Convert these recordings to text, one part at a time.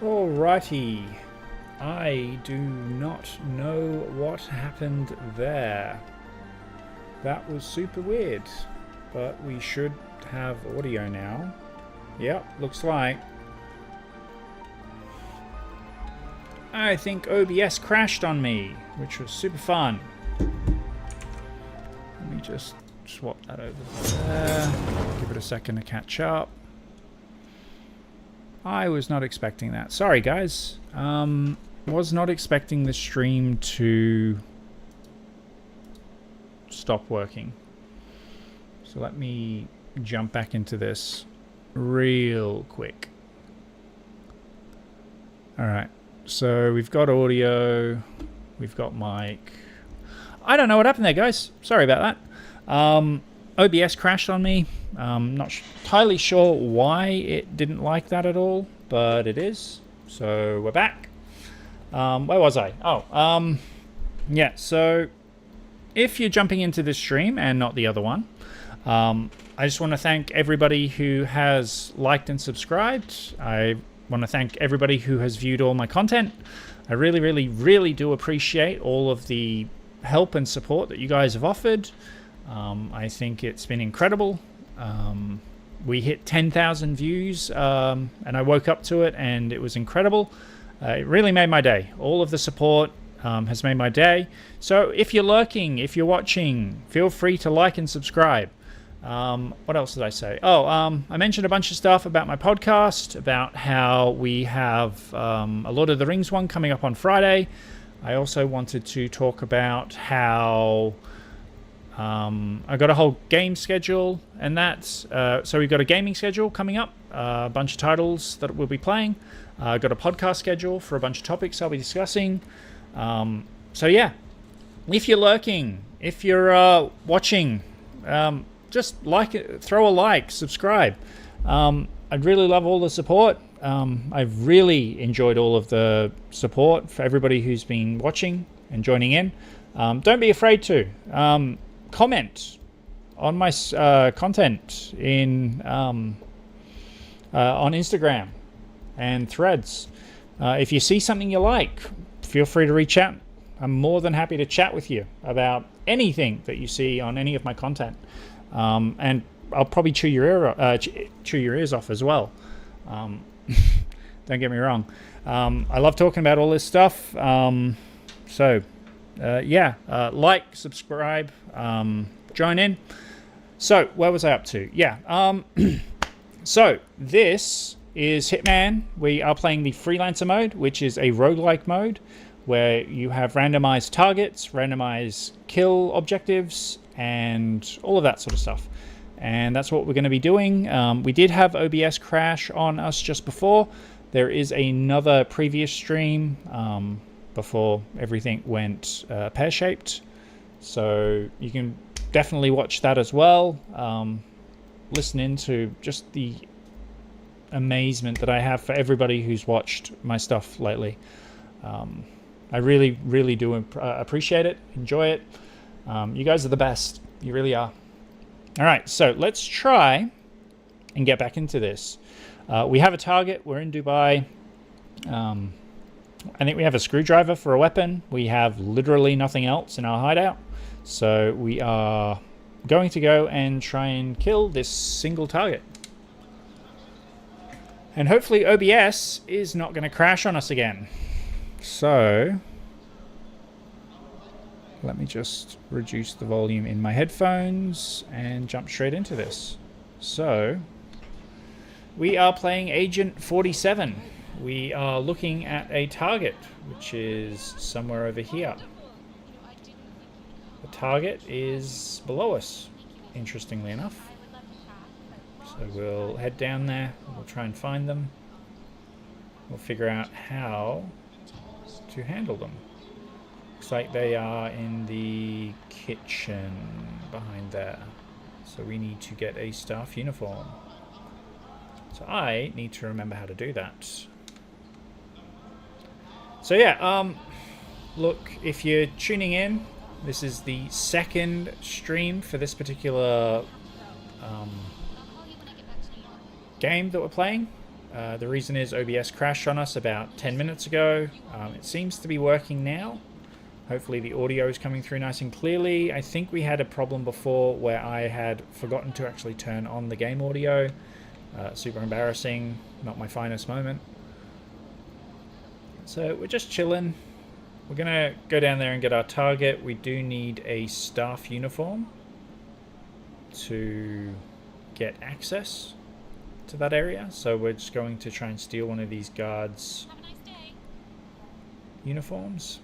Alrighty. I do not know what happened there. That was super weird. But we should have audio now. Yep, looks like. I think OBS crashed on me, which was super fun. Let me just swap that over there. Give it a second to catch up. I was not expecting that. Sorry, guys. Was not expecting the stream to stop working. So let me jump back into this real quick. Alright, so we've got audio, we've got mic. I don't know what happened there, guys. Sorry about that. OBS crashed on me. Not entirely sure why it didn't like that at all, but it is. So we're back. Where was I? Oh, yeah, so if you're jumping into this stream and not the other one, I just want to thank everybody who has liked and subscribed. I want to thank everybody who has viewed all my content. I really, really, really do appreciate all of the help and support that you guys have offered. I think it's been incredible. We hit 10,000 views, and I woke up to it, and it was incredible. It really made my day. All of the support has made my day. So if you're lurking, if you're watching, feel free to like and subscribe. What else did I say? Oh, I mentioned a bunch of stuff about my podcast, about how we have a Lord of the Rings one coming up on Friday. I also wanted to talk about how I got a whole game schedule and that. So we've got a gaming schedule coming up, a bunch of titles that we'll be playing. I've got a podcast schedule for a bunch of topics I'll be discussing. So yeah, if you're lurking, if you're watching, just like it, throw a like, subscribe. I'd really love all the support. I've really enjoyed all of the support for everybody who's been watching and joining in. Don't be afraid to comment on my content in on Instagram and Threads. If you see something you like, feel free to reach out. I'm more than happy to chat with you about anything that you see on any of my content. And I'll probably chew your ears off as well. Don't get me wrong. I love talking about all this stuff. Yeah, like, subscribe, join in. So where was I up to? Yeah. So this is Hitman. We are playing the freelancer mode, which is a roguelike mode where you have randomized targets, randomized kill objectives, and all of that sort of stuff. And that's what we're going to be doing. We did have OBS crash on us just before. There is another previous stream before everything went pear-shaped. So you can definitely watch that as well. Listen into just the amazement that I have for everybody who's watched my stuff lately. I really, really do appreciate it, enjoy it. You guys are the best. You really are. All right, so let's try and get back into this. We have a target. We're in Dubai. I think we have a screwdriver for a weapon. We have literally nothing else in our hideout. So we are going to go and try and kill this single target. And hopefully OBS is not going to crash on us again. So let me just reduce the volume in my headphones and jump straight into this. So we are playing Agent 47. We are looking at a target, which is somewhere over here. The target is below us, interestingly enough. So we'll head down there, we'll try and find them. We'll figure out how to handle them. Looks like they are in the kitchen behind there. So we need to get a staff uniform. So I need to remember how to do that. So yeah, look, if you're tuning in, this is the second stream for this particular game that we're playing. The reason is OBS crashed on us about 10 minutes ago. It seems to be working now. Hopefully the audio is coming through nice and clearly. I think we had a problem before where I had forgotten to actually turn on the game audio. Super embarrassing, not my finest moment. So we're just chilling. We're gonna go down there and get our target. We do need a staff uniform to get access to that area. So we're just going to try and steal one of these guards' uniforms.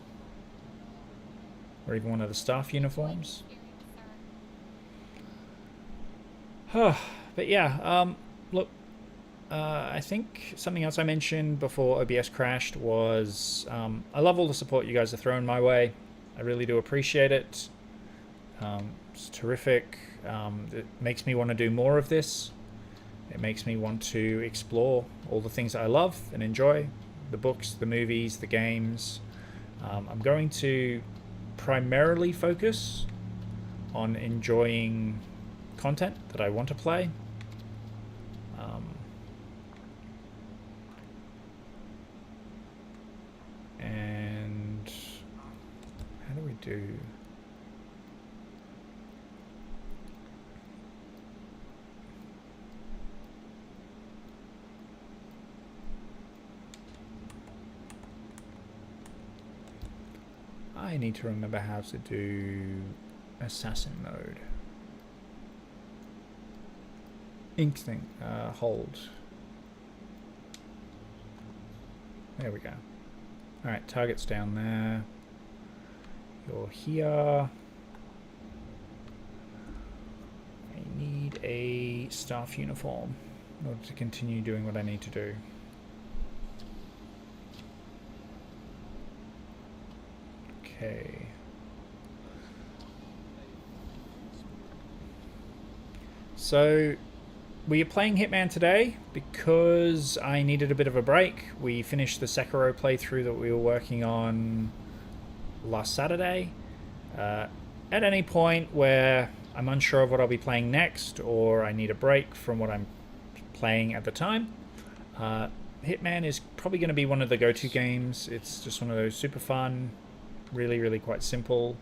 Or even one of the staff uniforms. But yeah, look, I think something else I mentioned before OBS crashed was I love all the support you guys are throwing my way. I really do appreciate it. It's terrific. It makes me want to do more of this. It makes me want to explore all the things that I love and enjoy. The books, the movies, the games. I'm going to primarily focus on enjoying content that I want to play. And how do we do? I need to remember how to do assassin mode. Ink thing, hold. There we go. Alright, target's down there. You're here. I need a staff uniform in order to continue doing what I need to do. Okay. So we are playing Hitman today because I needed a bit of a break. We finished the Sekiro playthrough that we were working on last Saturday. At any point where I'm unsure of what I'll be playing next, or I need a break from what I'm playing at the time, Hitman is probably going to be one of the go-to games. It's just one of those super fun, really quite simple,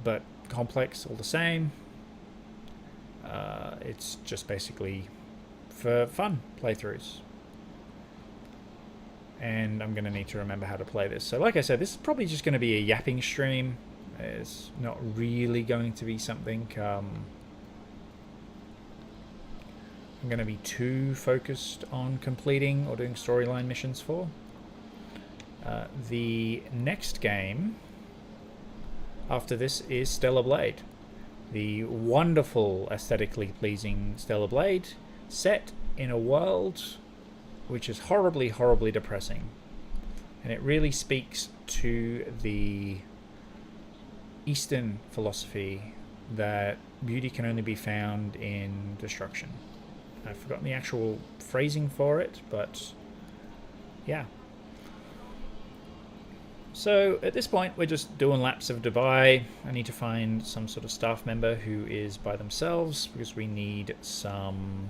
but complex all the same. It's just basically for fun playthroughs. And I'm going to need to remember how to play this. So like I said, this is probably just going to be a yapping stream. It's not really going to be something I'm going to be too focused on completing or doing storyline missions for. The next game after this is Stellar Blade. The wonderful, aesthetically pleasing Stellar Blade, set in a world which is horribly depressing. And it really speaks to the Eastern philosophy that beauty can only be found in destruction. I've forgotten the actual phrasing for it, but yeah. So at this point we're just doing laps of Dubai. I need to find some sort of staff member who is by themselves because we need some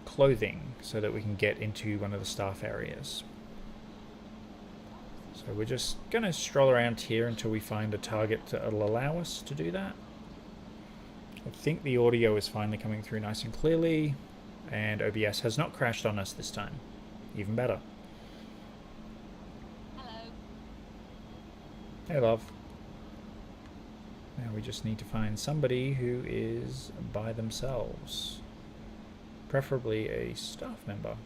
clothing so that we can get into one of the staff areas. So we're just going to stroll around here until we find a target that will allow us to do that. I think the audio is finally coming through nice and clearly, and OBS has not crashed on us this time. Even better. Hey, love. Now we just need to find somebody who is by themselves. Preferably a staff member.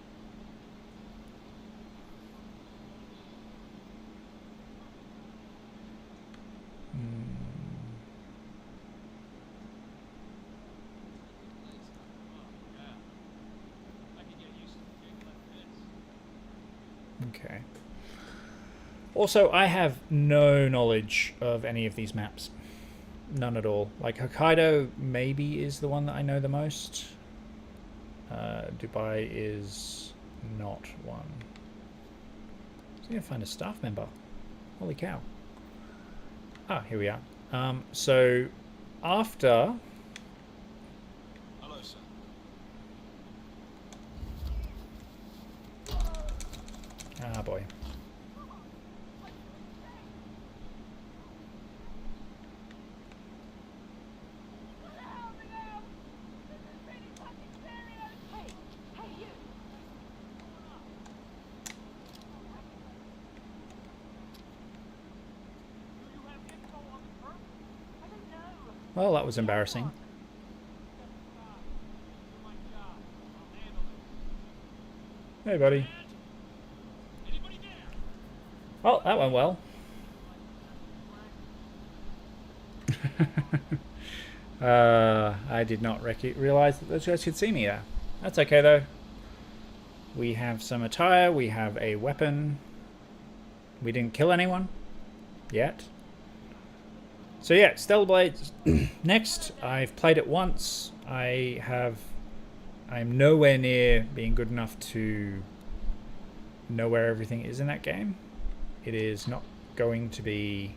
Okay. Also, I have no knowledge of any of these maps. None at all. Like, Hokkaido maybe is the one that I know the most. Dubai is not one. So I'm going to find a staff member. Holy cow. Ah, here we are. So, after... Hello, sir. boy. Well, that was embarrassing. Hey, buddy. Well, that went well. I did not realize that those guys could see me there. That's okay, though. We have some attire. We have a weapon. We didn't kill anyone yet. So yeah, Stellar Blades. Next, I've played it once. I'm nowhere near being good enough to know where everything is in that game. It is not going to be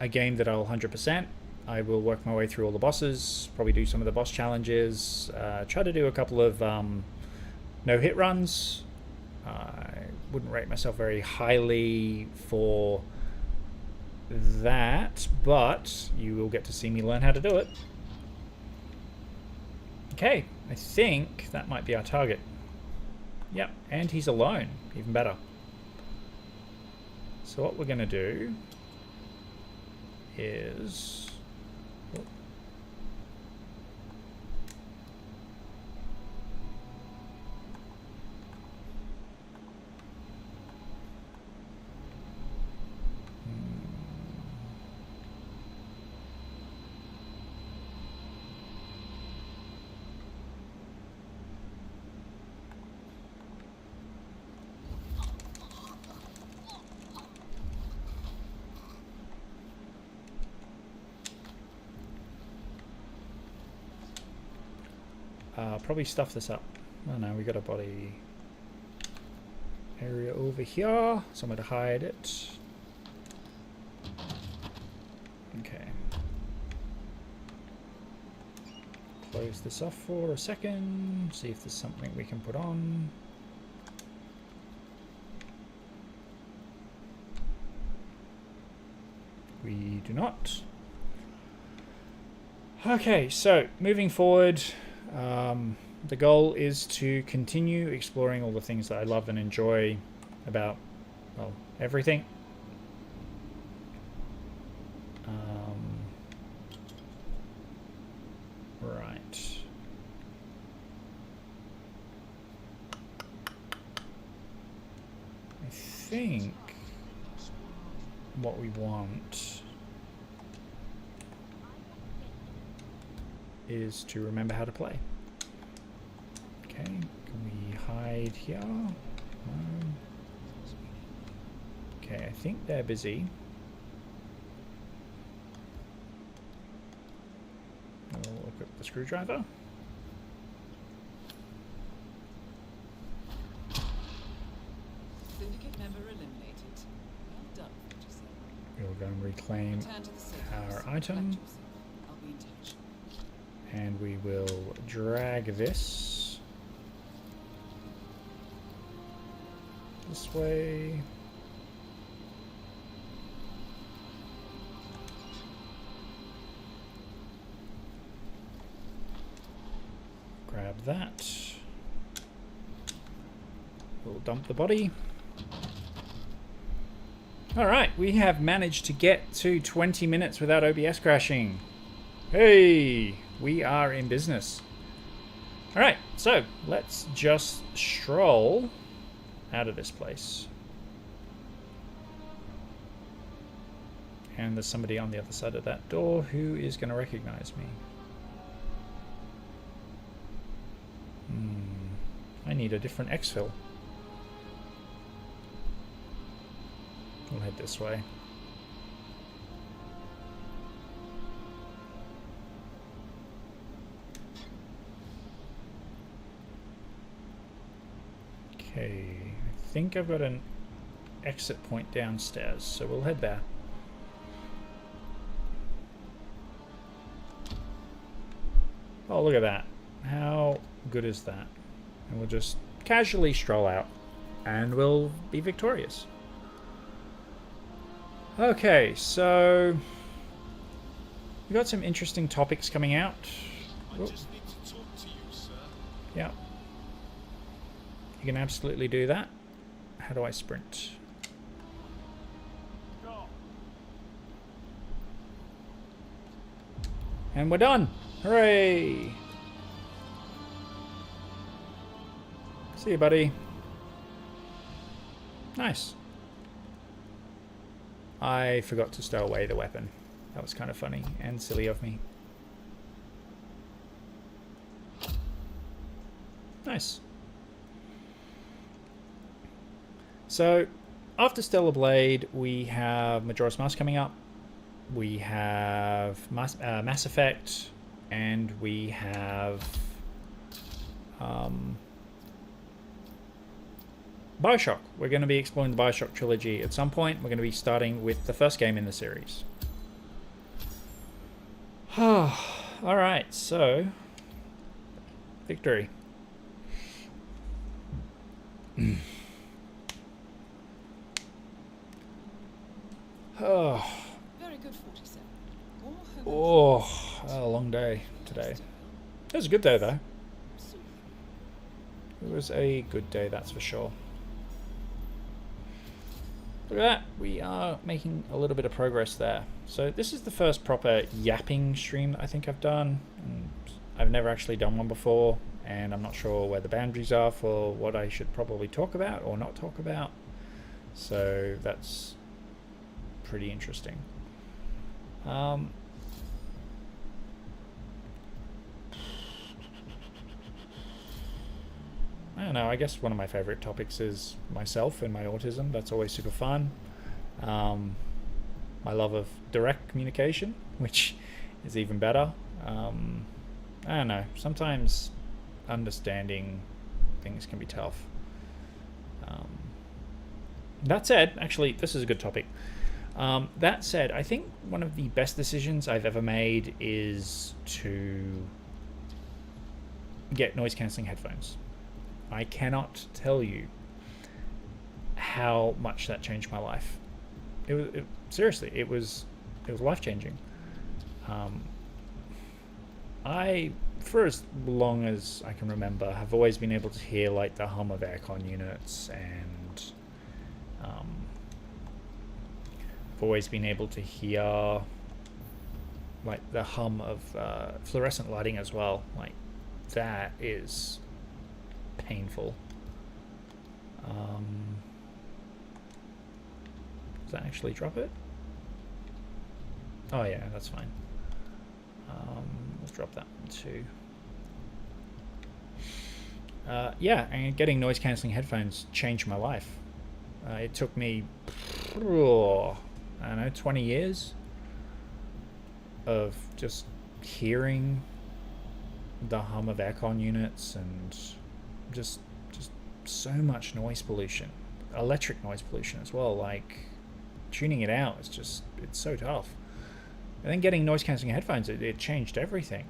a game that I'll 100%. I will work my way through all the bosses, probably do some of the boss challenges, try to do a couple of no-hit runs. I wouldn't rate myself very highly for that, but you will get to see me learn how to do it. Okay, I think that might be our target. Yep, and he's alone. Even better. So what we're going to do is... probably stuff this up. Oh no, we got a body area over here, somewhere to hide it. Okay. Close this off for a second, see if there's something we can put on. We do not. Okay, so moving forward, the goal is to continue exploring all the things that I love and enjoy about, well, everything. Right. I think what we want is to remember how to play. Okay, can we hide here? Okay, I think they're busy. We'll equip the screwdriver. Syndicate member eliminated. Well done, 47. We'll go and reclaim our item. I'll be in touch. And we will drag this way. Grab that. We'll dump the body. Alright, we have managed to get to 20 minutes without OBS crashing. Hey, we are in business. Alright, so let's just stroll out of this place. And there's somebody on the other side of that door who is going to recognize me. I need a different exfil. We'll head this way. Okay, I think I've got an exit point downstairs, so we'll head there. Oh, look at that. How good is that? And we'll just casually stroll out and we'll be victorious. Okay, so we got some interesting topics coming out. I just need to talk to you, sir. Yeah. You can absolutely do that. How do I sprint? Go. And we're done. Hooray! See you, buddy. Nice. I forgot to stow away the weapon. That was kind of funny and silly of me. Nice. So, after Stellar Blade, we have Majora's Mask coming up. We have Mass Effect, and we have Bioshock. We're going to be exploring the Bioshock trilogy at some point. We're going to be starting with the first game in the series. Alright, so victory. Oh, Very good, 47. More home oh, a long day today. It was a good day though. It was a good day, that's for sure. Look at that, we are making a little bit of progress there. So this is the first proper yapping stream that I think I've done. And I've never actually done one before, and I'm not sure where the boundaries are for what I should probably talk about or not talk about. So that's pretty interesting. I don't know, I guess one of my favorite topics is myself and my autism. That's always super fun. My love of direct communication, which is even better. I don't know, sometimes understanding things can be tough. That said, actually, this is a good topic. That said, I think one of the best decisions I've ever made is to get noise-cancelling headphones. I cannot tell you how much that changed my life. Seriously, it was life-changing. I, for as long as I can remember, have always been able to hear like the hum of aircon units, and I've always been able to hear like the hum of fluorescent lighting as well. Like that is painful. Does that actually drop it? Oh yeah, that's fine. Let's drop that one too. Yeah, and getting noise cancelling headphones changed my life. It took me, I don't know, 20 years of just hearing the hum of aircon units and just so much noise pollution, electric noise pollution as well. Like tuning it out is it's so tough. And then getting noise cancelling headphones, it changed everything.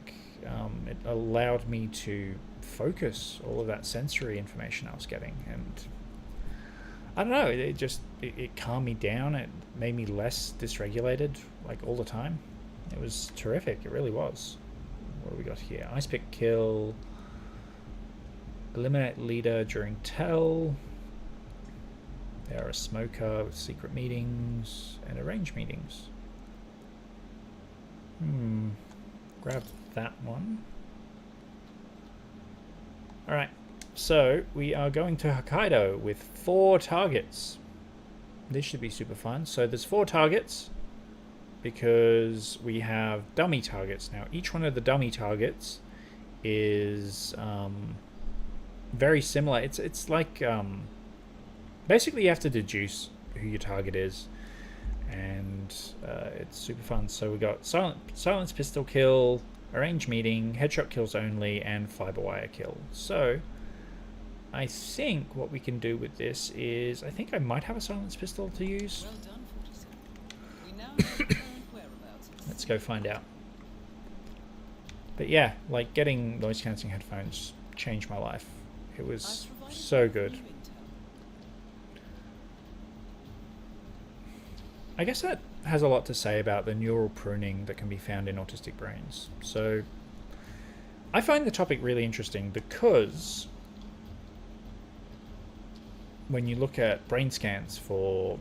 It allowed me to focus all of that sensory information I was getting, and I don't know, it calmed me down. It made me less dysregulated like all the time. It was terrific, it really was. What do we got here? Ice pick kill, eliminate leader during tell. They are a smoker with secret meetings and arrange meetings. Grab that one. Alright, so we are going to Hokkaido with 4 targets. This should be super fun. So there's 4 targets because we have dummy targets. Now each one of the dummy targets is very similar. It's like basically you have to deduce who your target is, and it's super fun. So we got silence pistol kill, arrange meeting, headshot kills only, and fiber wire kill. So I think what we can do with this is, I think I might have a silence pistol to use. Well done, 47. We now know the current whereabouts of Let's go find out. But yeah, like getting noise cancelling headphones changed my life. It was I've provided so you good. new intel. I guess that has a lot to say about the neural pruning that can be found in autistic brains. So I find the topic really interesting because when you look at brain scans for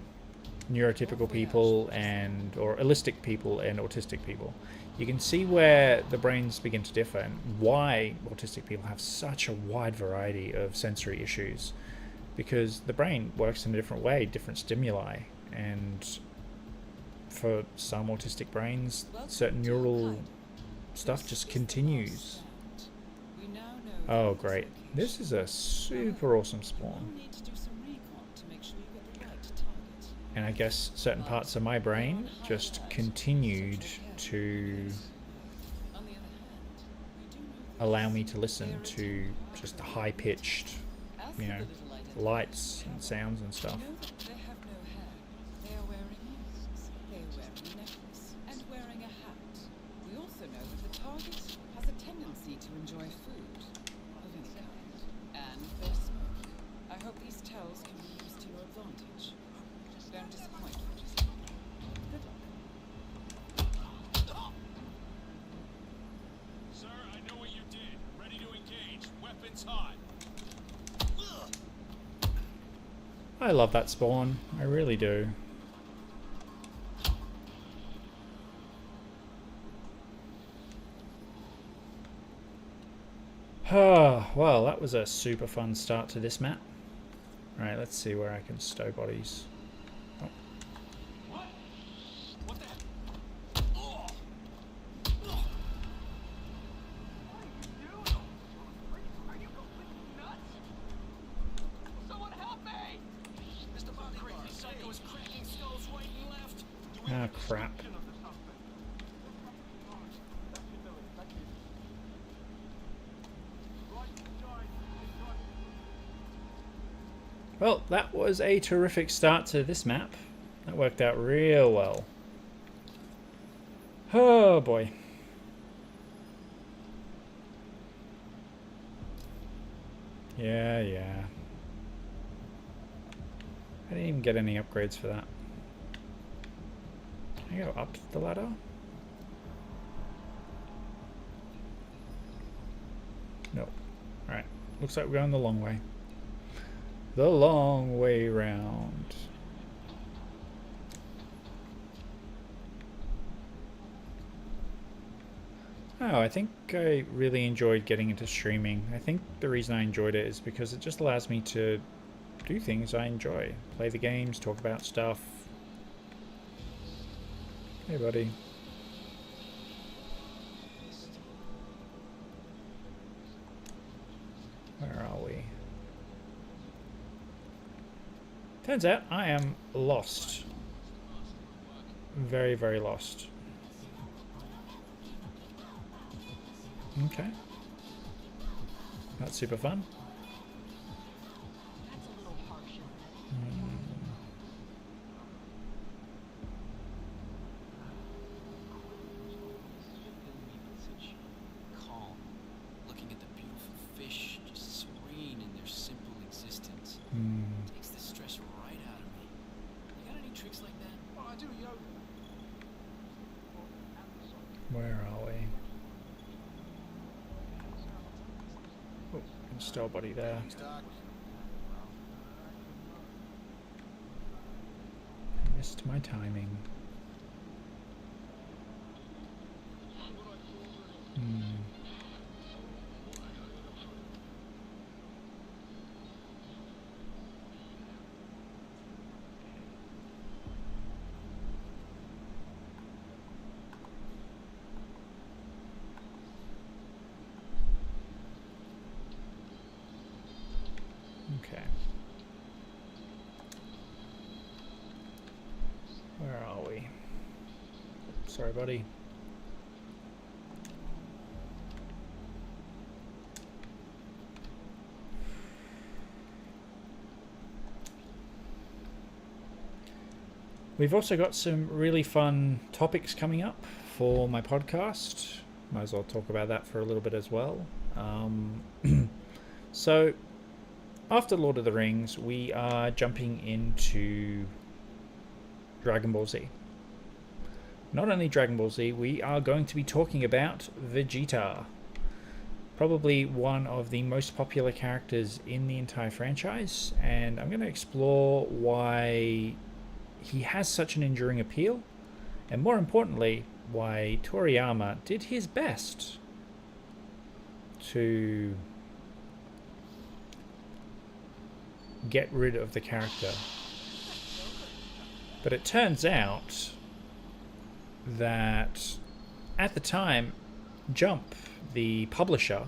neurotypical people and or allistic people and autistic people, you can see where the brains begin to differ and why autistic people have such a wide variety of sensory issues, because the brain works in a different way, different stimuli, and for some autistic brains, certain neural stuff just continues. We now know Oh, the great. location. This is a super awesome We'll spawn. need to do some recon to make sure you get the right target. And I guess certain parts of my brain just continued to On the other hand, we do know allow me to listen to just the high-pitched, as you for know, the little identity lights and sounds and you stuff. know that they have no hair. They are wearing earrings. They are wearing a necklace and wearing a hat. We also know that the target has a tendency to enjoy food of any kind, and they smoke. I hope these tells can be used to your advantage. Don't disappoint, Roger. Good luck. Sir, I know what you did. Ready to engage. Weapons hot. I love that spawn. I really do. Well, that was a super fun start to this map. Alright, let's see where I can stow bodies. Oh, What? What the? Oh. Someone help me! Mr. Bob Crazy Psycho is cracking skulls right and left. Do we ah, have a crap. description of the suspect? Well, that was a terrific start to this map. That worked out real well. Oh boy. Yeah. I didn't even get any upgrades for that. Can I go up the ladder? No. Alright. Looks like we're going the long way. The long way round. Oh, I think I really enjoyed getting into streaming. I think the reason I enjoyed it is because it just allows me to do things I enjoy. Play the games, talk about stuff. Hey, buddy. Where are we? Turns out I am lost. Very, very lost. Okay. That's super fun. Calm, looking at the beautiful fish, just serene in their simple existence. Takes the stress right out of me. You got any tricks like that? Oh, I do yoga. Where are we? Oh, install body there. I missed my timing. Okay. Where are we? Sorry, buddy. We've also got some really fun topics coming up for my podcast. Might as well talk about that for a little bit as well. So, after Lord of the Rings, we are jumping into Dragon Ball Z. Not only Dragon Ball Z, we are going to be talking about Vegeta. Probably one of the most popular characters in the entire franchise, and I'm going to explore why he has such an enduring appeal, and more importantly, why Toriyama did his best to get rid of the character. But it turns out that at the time, Jump, the publisher,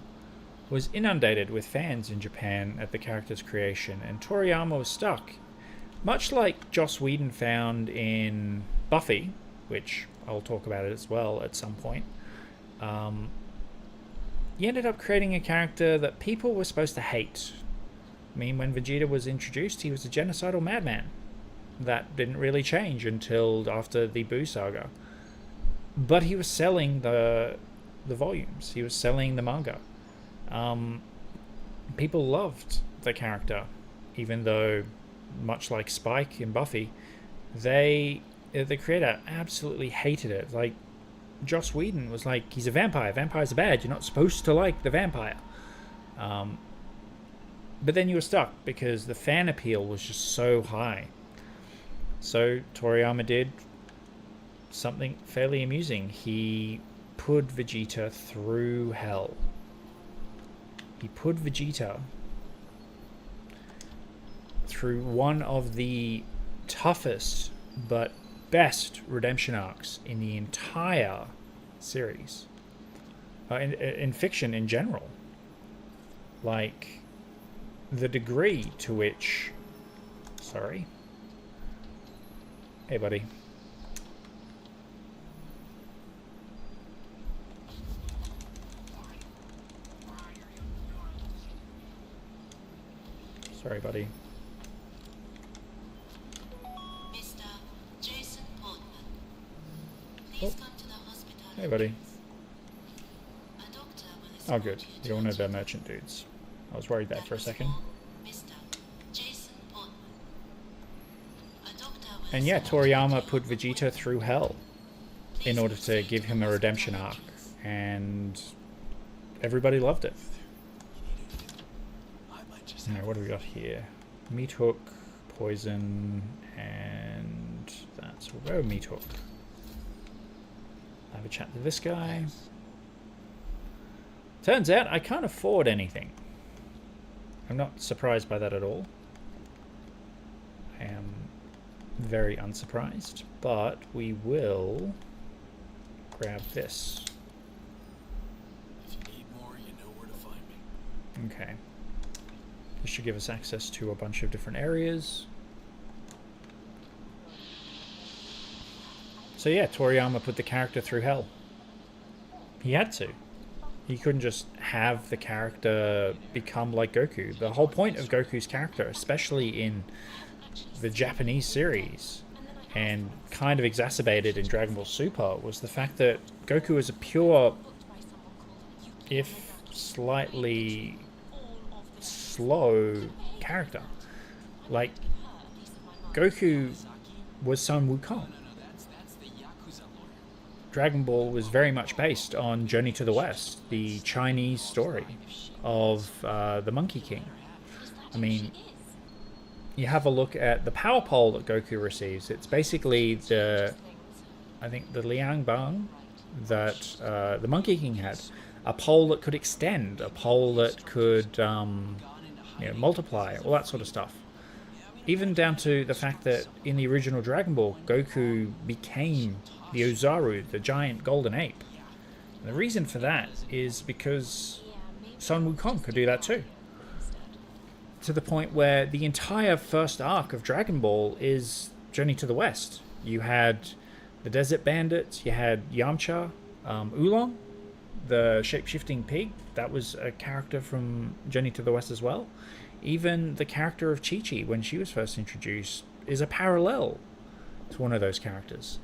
was inundated with fans in Japan at the character's creation, and Toriyama was stuck. Much like Joss Whedon found in Buffy, which I'll talk about it as well at some point, he ended up creating a character that people were supposed to hate. I mean, when Vegeta was introduced, he was a genocidal madman. That didn't really change until after the Buu saga. But he was selling the volumes. He was selling the manga. People loved the character, even though, much like Spike in Buffy, the creator absolutely hated it. Like, Joss Whedon was like, he's a vampire. Vampires are bad. You're not supposed to like the vampire. But then you were stuck because the fan appeal was just so high. So Toriyama did something fairly amusing. He put Vegeta through hell. He put Vegeta through one of the toughest but best redemption arcs in the entire series. In fiction in general. Like, the degree to which... Sorry. Hey, buddy. Sorry, buddy. Mr. Jason Portman, Oh. please come to the hospital. Hey, buddy. A doctor will Oh, escort good. you You to don't a know the merchant dudes. I was worried there That for a was second. Mr. Jason Portman. A doctor will And yeah, escort you Toriyama to put a- Vegeta through hell in Please order to proceed give to him a hospital redemption arc. entrance. And everybody loved it. I might just Now, what do we got here? Meat Hook, Poison, and that's we'll go Meat Hook. Have a chat to this guy. Turns out I can't afford anything. I'm not surprised by that at all. I am very unsurprised, but we will grab this. If you need more, you know where to find me. Okay. This should give us access to a bunch of different areas. So yeah, Toriyama put the character through hell. He had to. He couldn't just have the character become like Goku. The whole point of Goku's character, especially in the Japanese series, and kind of exacerbated in Dragon Ball Super, was the fact that Goku is a pure, if slightly slow character. Like, Goku was Sun Wukong. That's the Yakuza lawyer. Dragon Ball was very much based on Journey to the West, the Chinese story of the Monkey King. I mean, you have a look at the power pole that Goku receives. It's basically I think the Liang Bang that the Monkey King had. A pole that could extend, a pole that could multiply, all that sort of stuff. Even down to the fact that in the original Dragon Ball, Goku became the Ozaru, the giant golden ape. And the reason for that is because Sun Wukong could do that too. To the point where the entire first arc of Dragon Ball is Journey to the West. You had the Desert Bandits, you had Yamcha, Oolong, the shape-shifting pig, that was a character from Journey to the West as well. Even the character of Chi-Chi, when she was first introduced, is a parallel to one of those characters.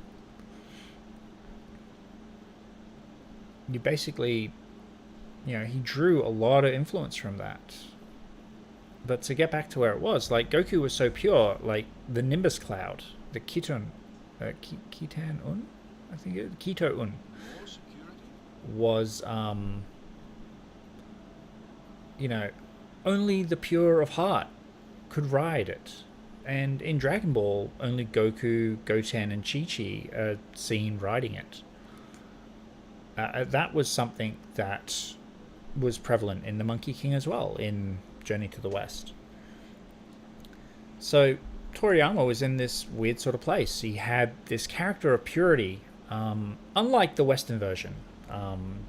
You basically, he drew a lot of influence from that. But to get back to where it was, like, Goku was so pure, like, the Nimbus Cloud, the Kitan Un? I think it Kito Un More security? was, you know, only the pure of heart could ride it. And in Dragon Ball, only Goku, Goten, and Chi-Chi are seen riding it. That was something that was prevalent in the Monkey King as well, in Journey to the West. So Toriyama was in this weird sort of place. He had this character of purity, unlike the Western version,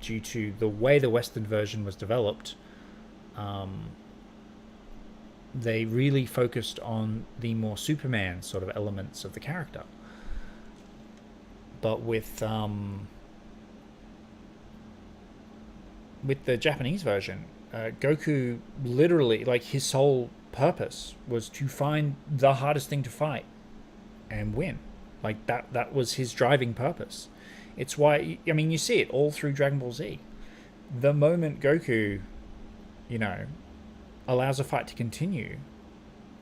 due to the way the Western version was developed. They really focused on the more Superman sort of elements of the character. But with the Japanese version, Goku literally, like, his sole purpose was to find the hardest thing to fight and win. Like, that was his driving purpose. It's why, I mean, you see it all through Dragon Ball Z. The moment Goku, you know, allows a fight to continue,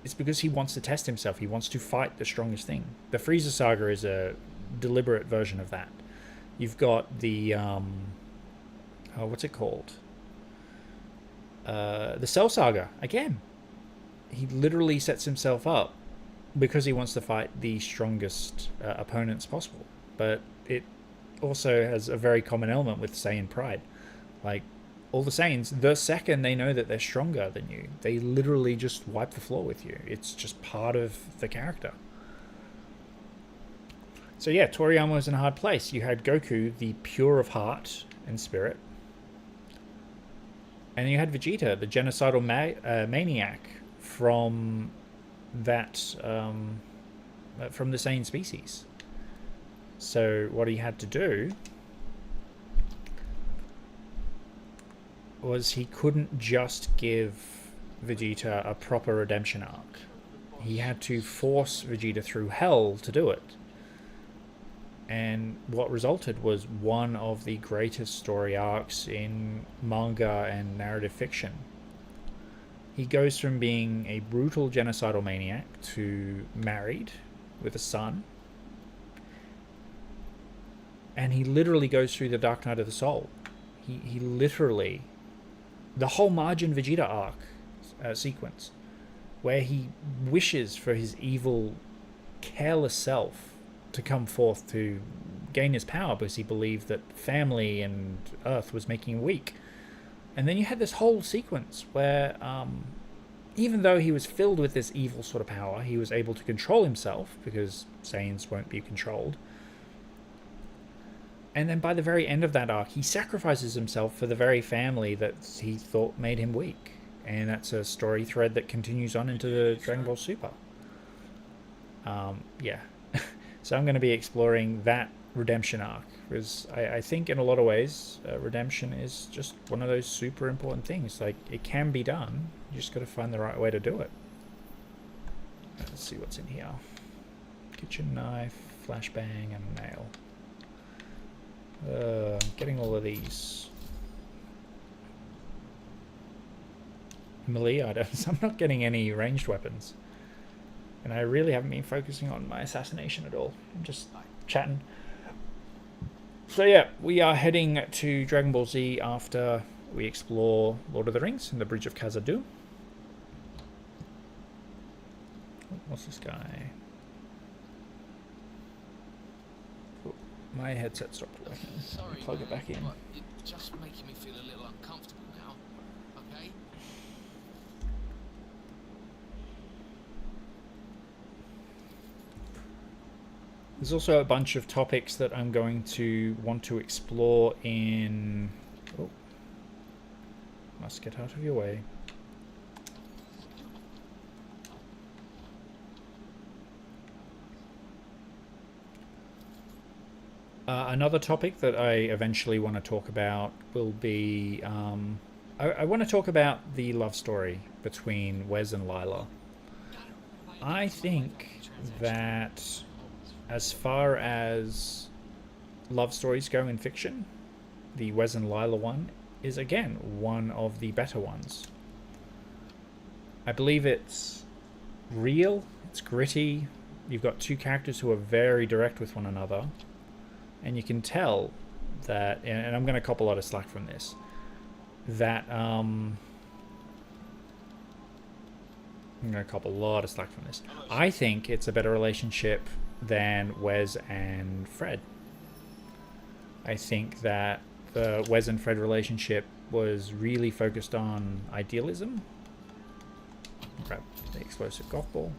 it's because he wants to test himself. He wants to fight the strongest thing. The Frieza Saga is a deliberate version of that. You've got the what's it called? The Cell Saga again. He literally sets himself up because he wants to fight the strongest opponents possible. But it also has a very common element with Saiyan pride. Like, all the Saiyans, the second they know that they're stronger than you, they literally just wipe the floor with you. It's just part of the character. So yeah, Toriyama was in a hard place. You had Goku, the pure of heart and spirit. And you had Vegeta, the genocidal maniac from that, from the Saiyan species. So what he had to do was he couldn't just give Vegeta a proper redemption arc. He had to force Vegeta through hell to do it. And what resulted was one of the greatest story arcs in manga and narrative fiction. He goes from being a brutal genocidal maniac to married with a son. And he literally goes through the Dark Night of the Soul. He literally... The whole Majin Vegeta arc sequence, where he wishes for his evil, careless self to come forth to gain his power because he believed that family and Earth was making him weak. And then you had this whole sequence where, even though he was filled with this evil sort of power, he was able to control himself because Saiyans won't be controlled. And then by the very end of that arc, he sacrifices himself for the very family that he thought made him weak. And that's a story thread that continues on into Dragon Ball Super. Yeah. So I'm going to be exploring that redemption arc. Because I think in a lot of ways, redemption is just one of those super important things. Like, it can be done. You just got to find the right way to do it. Let's see what's in here. Kitchen knife, flashbang, and nail. Getting all of these melee items. I'm not getting any ranged weapons, and I really haven't been focusing on my assassination at all. I'm just chatting. So yeah, we are heading to Dragon Ball Z after we explore Lord of the Rings and the Bridge of Khazad-dûm. What's this guy? My headset stopped working. Sorry, Plug it back in. but it's just making me feel a little uncomfortable now. Okay? There's also a bunch of topics that I'm going to want to explore in... Oh. Must get out of your way. Another topic that I eventually want to talk about will be... I want to talk about the love story between Wes and Lila. I think that as far as love stories go in fiction, the Wes and Lila one is, again, one of the better ones. I believe it's real, it's gritty. You've got two characters who are very direct with one another, and you can tell that, and I'm going to cop a lot of slack from this, that I'm going to cop a lot of slack from this. I think it's a better relationship than Wes and Fred. I think that the Wes and Fred relationship was really focused on idealism. Grab the explosive golf ball.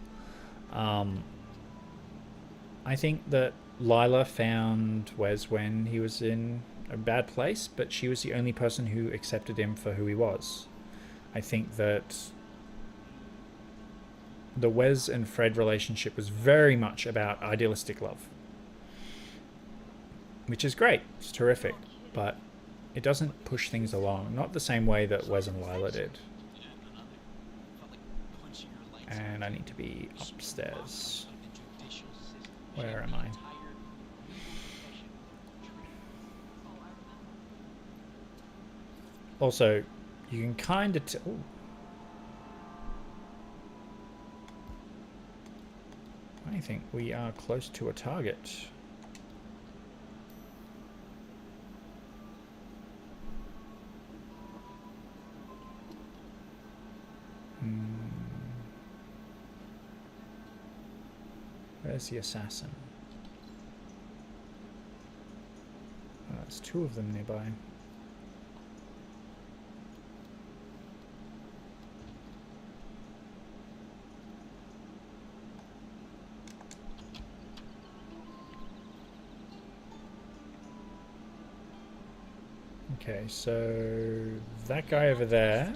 I think that Lila found Wes when he was in a bad place, but she was the only person who accepted him for who he was. I think that the Wes and Fred relationship was very much about idealistic love, which is great. It's terrific, but it doesn't push things along. Not the same way that Wes and Lila did. And I need to be upstairs. Where am I? Also, you can kind of I think we are close to a target. Where's the assassin? Oh, there's two of them nearby. Okay, so that guy over there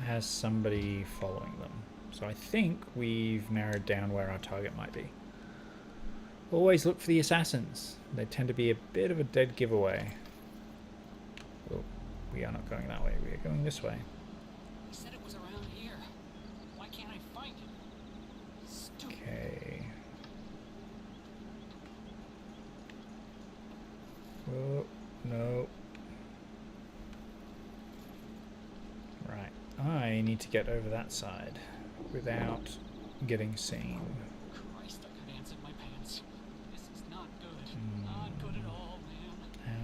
has somebody following them. So I think we've narrowed down where our target might be. Always look for the assassins. They tend to be a bit of a dead giveaway. Oh, we are not going that way. We are going this way. He said it was around here. Why can't I find it? Stupid. Okay. Oh, no. Right. I need to get over that side without getting seen. Christ, I could answer my pants. This is not good. Not good at all, man.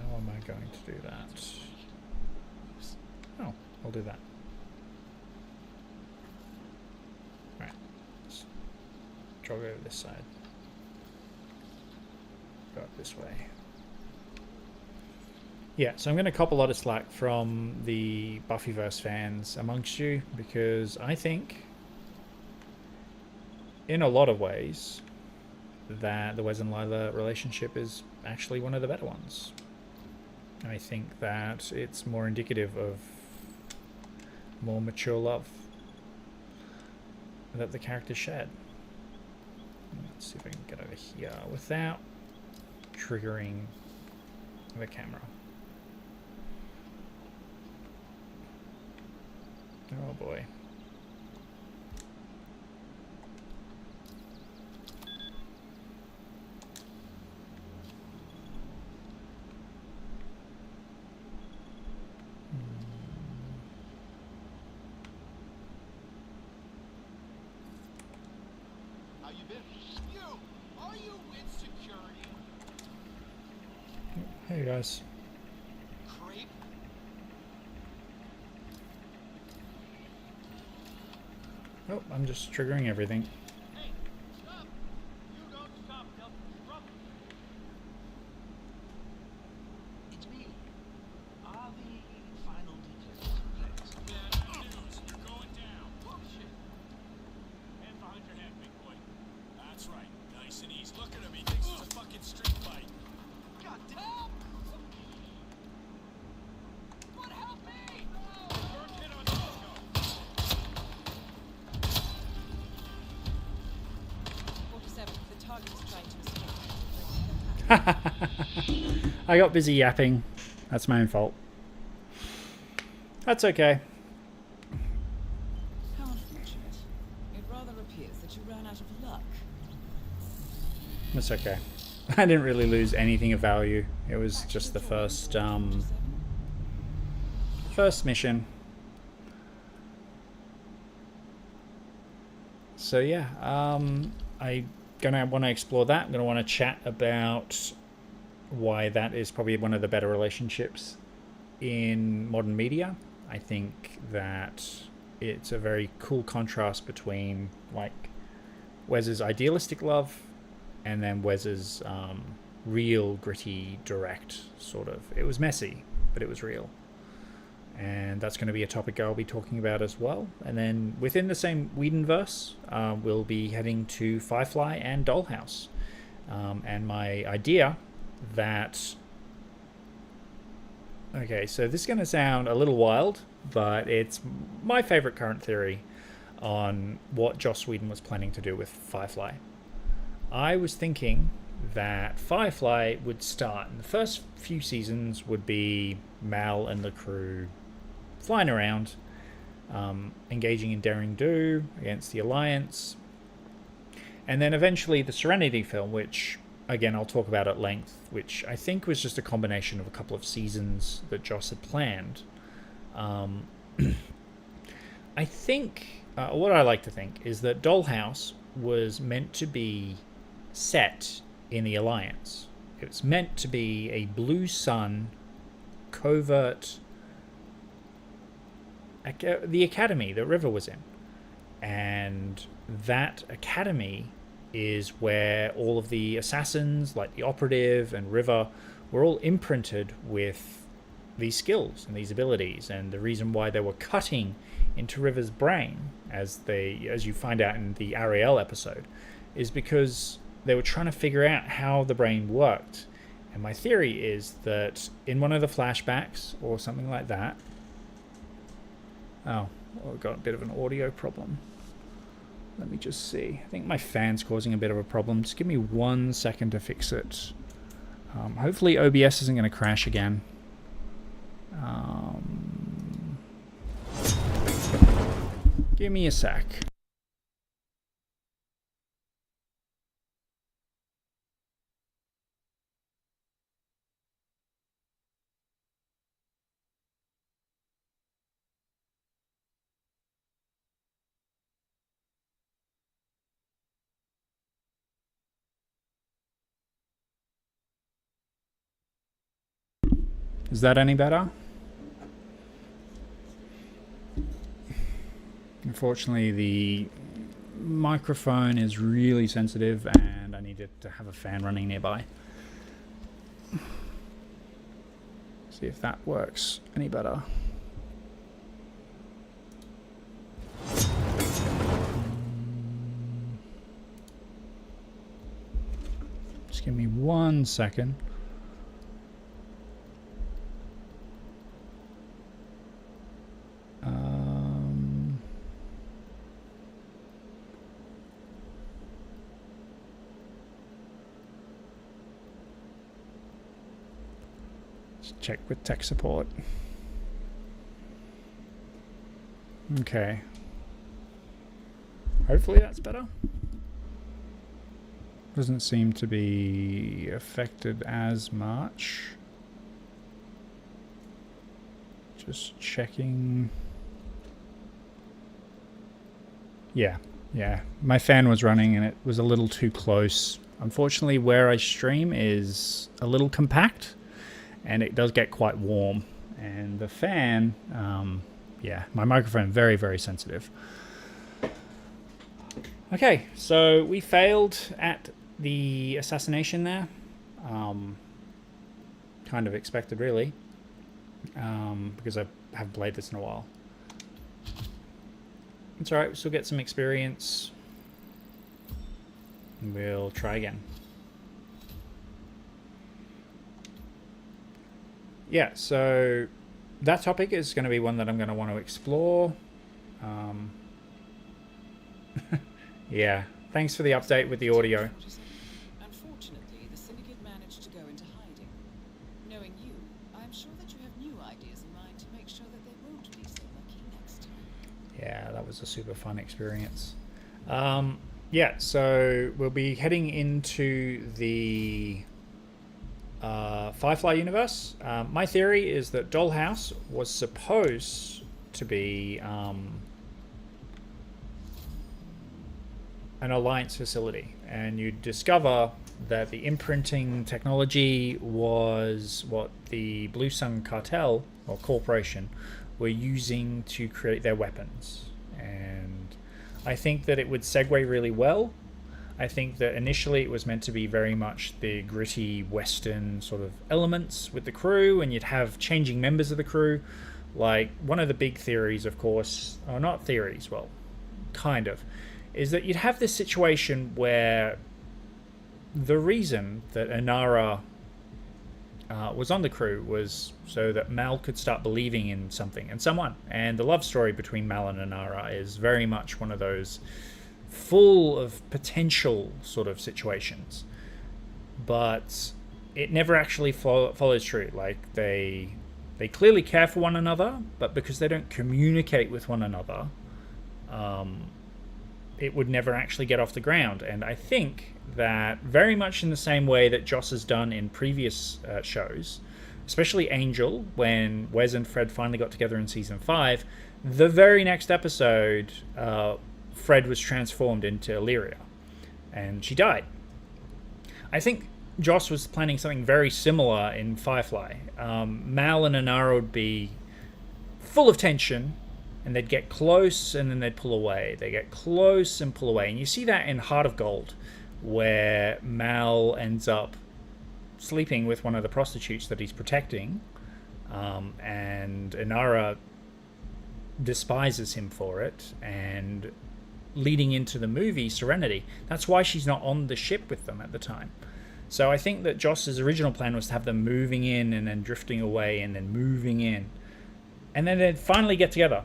How am I going to do that? Oh, I'll do that. Right. Let's jog over this side. Go up this way. Yeah, so I'm going to cop a lot of slack from the Buffyverse fans amongst you, because I think, in a lot of ways, that the Wes and Lila relationship is actually one of the better ones. I think that it's more indicative of more mature love that the characters shared. Let's see if I can get over here without triggering the camera. Oh boy. How you been? You! Are you with security? Hey guys. Creep? Oh, I'm just triggering everything. Hey, stop! You don't stop, they'll trouble. It's me. Are the final details in place? Bad news. You're going down. Oh, shit. Hand behind your head, big boy. That's right. Nice and easy. Look at him. He thinks it's a fucking street fight. God damn! What, help me! First hit on Cisco. 47. The target is trying to escape. I got busy yapping. That's my own fault. That's okay. How unfortunate. It rather appears that you ran out of luck. That's okay. I didn't really lose anything of value. It was just the first mission. So yeah, I'm gonna want to explore that. I'm gonna want to chat about why that is probably one of the better relationships in modern media. I think that it's a very cool contrast between like Wes's idealistic love and then Wes's real, gritty, direct sort of. It was messy, but it was real. And that's going to be a topic I'll be talking about as well. And then within the same Whedonverse, we'll be heading to Firefly and Dollhouse. And my idea that... Okay, so this is going to sound a little wild, but it's my favorite current theory on what Joss Whedon was planning to do with Firefly. I was thinking that Firefly would start, and the first few seasons would be Mal and the crew flying around, engaging in daring do against the Alliance, and then eventually the Serenity film, which again I'll talk about at length, which I think was just a combination of a couple of seasons that Joss had planned. I think what I like to think is that Dollhouse was meant to be set in the Alliance. It was meant to be a Blue Sun covert, the academy that River was in, and that academy is where all of the assassins, like the Operative and River, were all imprinted with these skills and these abilities. And the reason why they were cutting into River's brain, as you find out in the Ariel episode, is because they were trying to figure out how the brain worked. And my theory is that in one of the flashbacks or something like that... Oh, well, I've got a bit of an audio problem. Let me just see. I think my fan's causing a bit of a problem. Just give me 1 second to fix it. Hopefully OBS isn't going to crash again. Give me a sec. Is that any better? Unfortunately, the microphone is really sensitive and I needed to have a fan running nearby. See if that works any better. Just give me 1 second. Check with tech support. Okay. Hopefully that's better. Doesn't seem to be affected as much. Just checking. Yeah. My fan was running and it was a little too close. Unfortunately, where I stream is a little compact. And it does get quite warm. And the fan, my microphone, very, very sensitive. Okay, so we failed at the assassination there. Kind of expected, really. Because I haven't played this in a while. It's alright, we'll still get some experience. And we'll try again. Yeah, so that topic is going to be one that I'm going to want to explore. Yeah, thanks for the update with the audio. Unfortunately, the syndicate managed to go into hiding. Knowing you, I'm sure that you have new ideas in mind to make sure that they won't be so lucky next time. Yeah, that was a super fun experience. Yeah, so we'll be heading into the Firefly universe. My theory is that Dollhouse was supposed to be an Alliance facility, and you discover that the imprinting technology was what the Blue Sun cartel or corporation were using to create their weapons. And I think that it would segue really well. I think that initially it was meant to be very much the gritty Western sort of elements with the crew, and you'd have changing members of the crew. Like, one of the big theories, of course, or not theories, well, kind of, is that you'd have this situation where the reason that Inara was on the crew was so that Mal could start believing in something and someone. And the love story between Mal and Inara is very much one of those full of potential sort of situations. But it never actually follows through. Like, they clearly care for one another, but because they don't communicate with one another, it would never actually get off the ground. And I think that very much in the same way that Joss has done in previous shows, especially Angel, when Wes and Fred finally got together in season 5, the very next episode, Fred was transformed into Illyria, and she died. I think Joss was planning something very similar in Firefly. Mal and Inara would be full of tension, and they'd get close and then they'd pull away. They get close and pull away. And you see that in Heart of Gold, where Mal ends up sleeping with one of the prostitutes that he's protecting, and Inara despises him for it, and leading into the movie Serenity, that's why she's not on the ship with them at the time. So I think that Joss's original plan was to have them moving in and then drifting away and then moving in, and then they'd finally get together.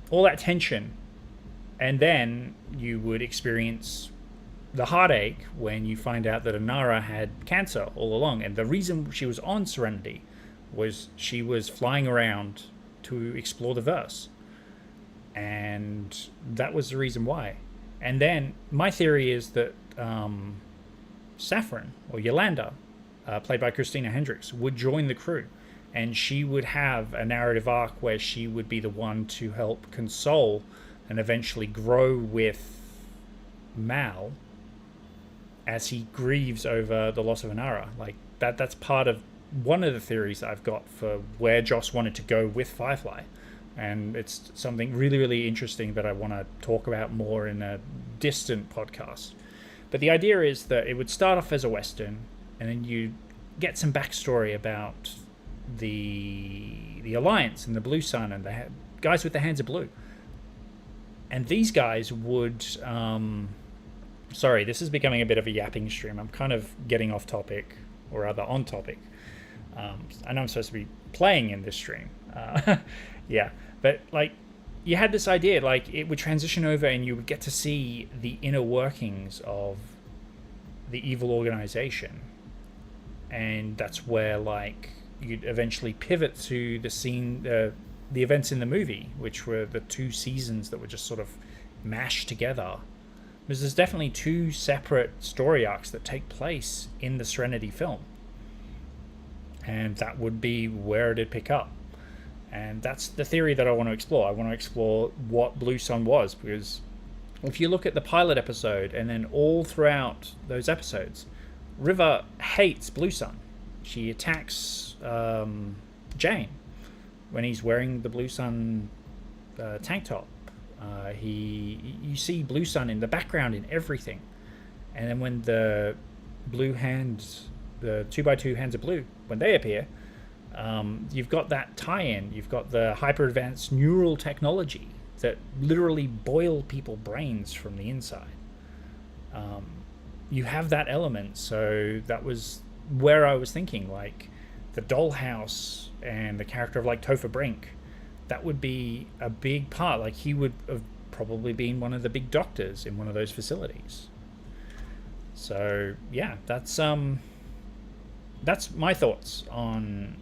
All that tension, and then you would experience the heartache when you find out that Inara had cancer all along, and the reason she was on Serenity was she was flying around to explore the verse, and that was the reason why. And then my theory is that Saffron, or Yolanda, played by Christina Hendricks, would join the crew, and she would have a narrative arc where she would be the one to help console and eventually grow with Mal as he grieves over the loss of Inara. Like, that's part of one of the theories I've got for where Joss wanted to go with Firefly. And it's something really, really interesting that I want to talk about more in a distant podcast. But the idea is that it would start off as a Western, and then you get some backstory about the Alliance and the Blue Sun and the guys with the hands of blue. And these guys would... sorry, this is becoming a bit of a yapping stream. I'm kind of getting off topic, or rather on topic. I know I'm supposed to be playing in this stream. Yeah, but like, you had this idea, like, it would transition over and you would get to see the inner workings of the evil organization. And that's where, like, you'd eventually pivot to the scene, the events in the movie, which were the 2 seasons that were just sort of mashed together. Because there's definitely 2 separate story arcs that take place in the Serenity film. And that would be where it'd pick up. And that's the theory that I want to explore. I want to explore what Blue Sun was, because if you look at the pilot episode and then all throughout those episodes, River hates Blue Sun. She attacks Jane when he's wearing the Blue Sun tank top. You see Blue Sun in the background in everything. And then when the blue hands, the 2x2 hands of blue, when they appear, you've got that tie-in. You've got the hyper-advanced neural technology that literally boil people's brains from the inside. You have that element, so that was where I was thinking, like, the dollhouse and the character of, like, Topher Brink, that would be a big part. Like, he would have probably been one of the big doctors in one of those facilities. So yeah, that's my thoughts on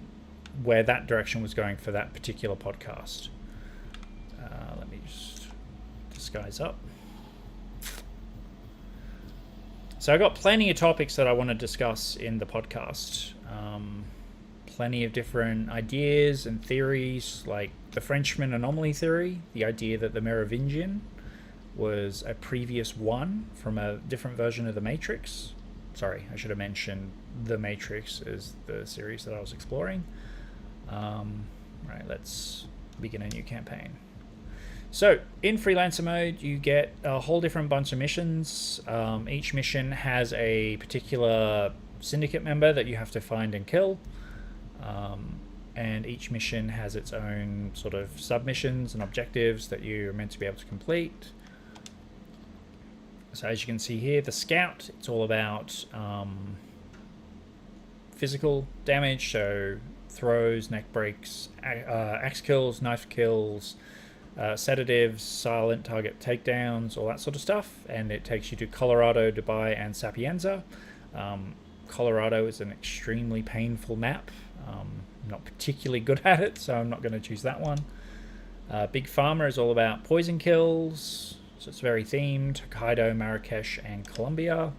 where that direction was going for that particular podcast. Let me just disguise up. So I got plenty of topics that I want to discuss in the podcast. Plenty of different ideas and theories, like the Frenchman anomaly theory, the idea that the Merovingian was a previous one from a different version of The Matrix. Sorry, I should have mentioned The Matrix is the series that I was exploring. Right, let's begin a new campaign. So, in Freelancer mode, you get a whole different bunch of missions. Each mission has a particular syndicate member that you have to find and kill. And each mission has its own sort of submissions and objectives that you're meant to be able to complete. So as you can see here, the Scout, it's all about physical damage, so throws, neck breaks, axe kills, knife kills, sedatives, silent target takedowns, all that sort of stuff. And it takes you to Colorado, Dubai, and Sapienza. Colorado is an extremely painful map. I'm not particularly good at it, so I'm not going to choose that one. Big Pharma is all about poison kills, so it's very themed. Hokkaido, Marrakesh, and Colombia.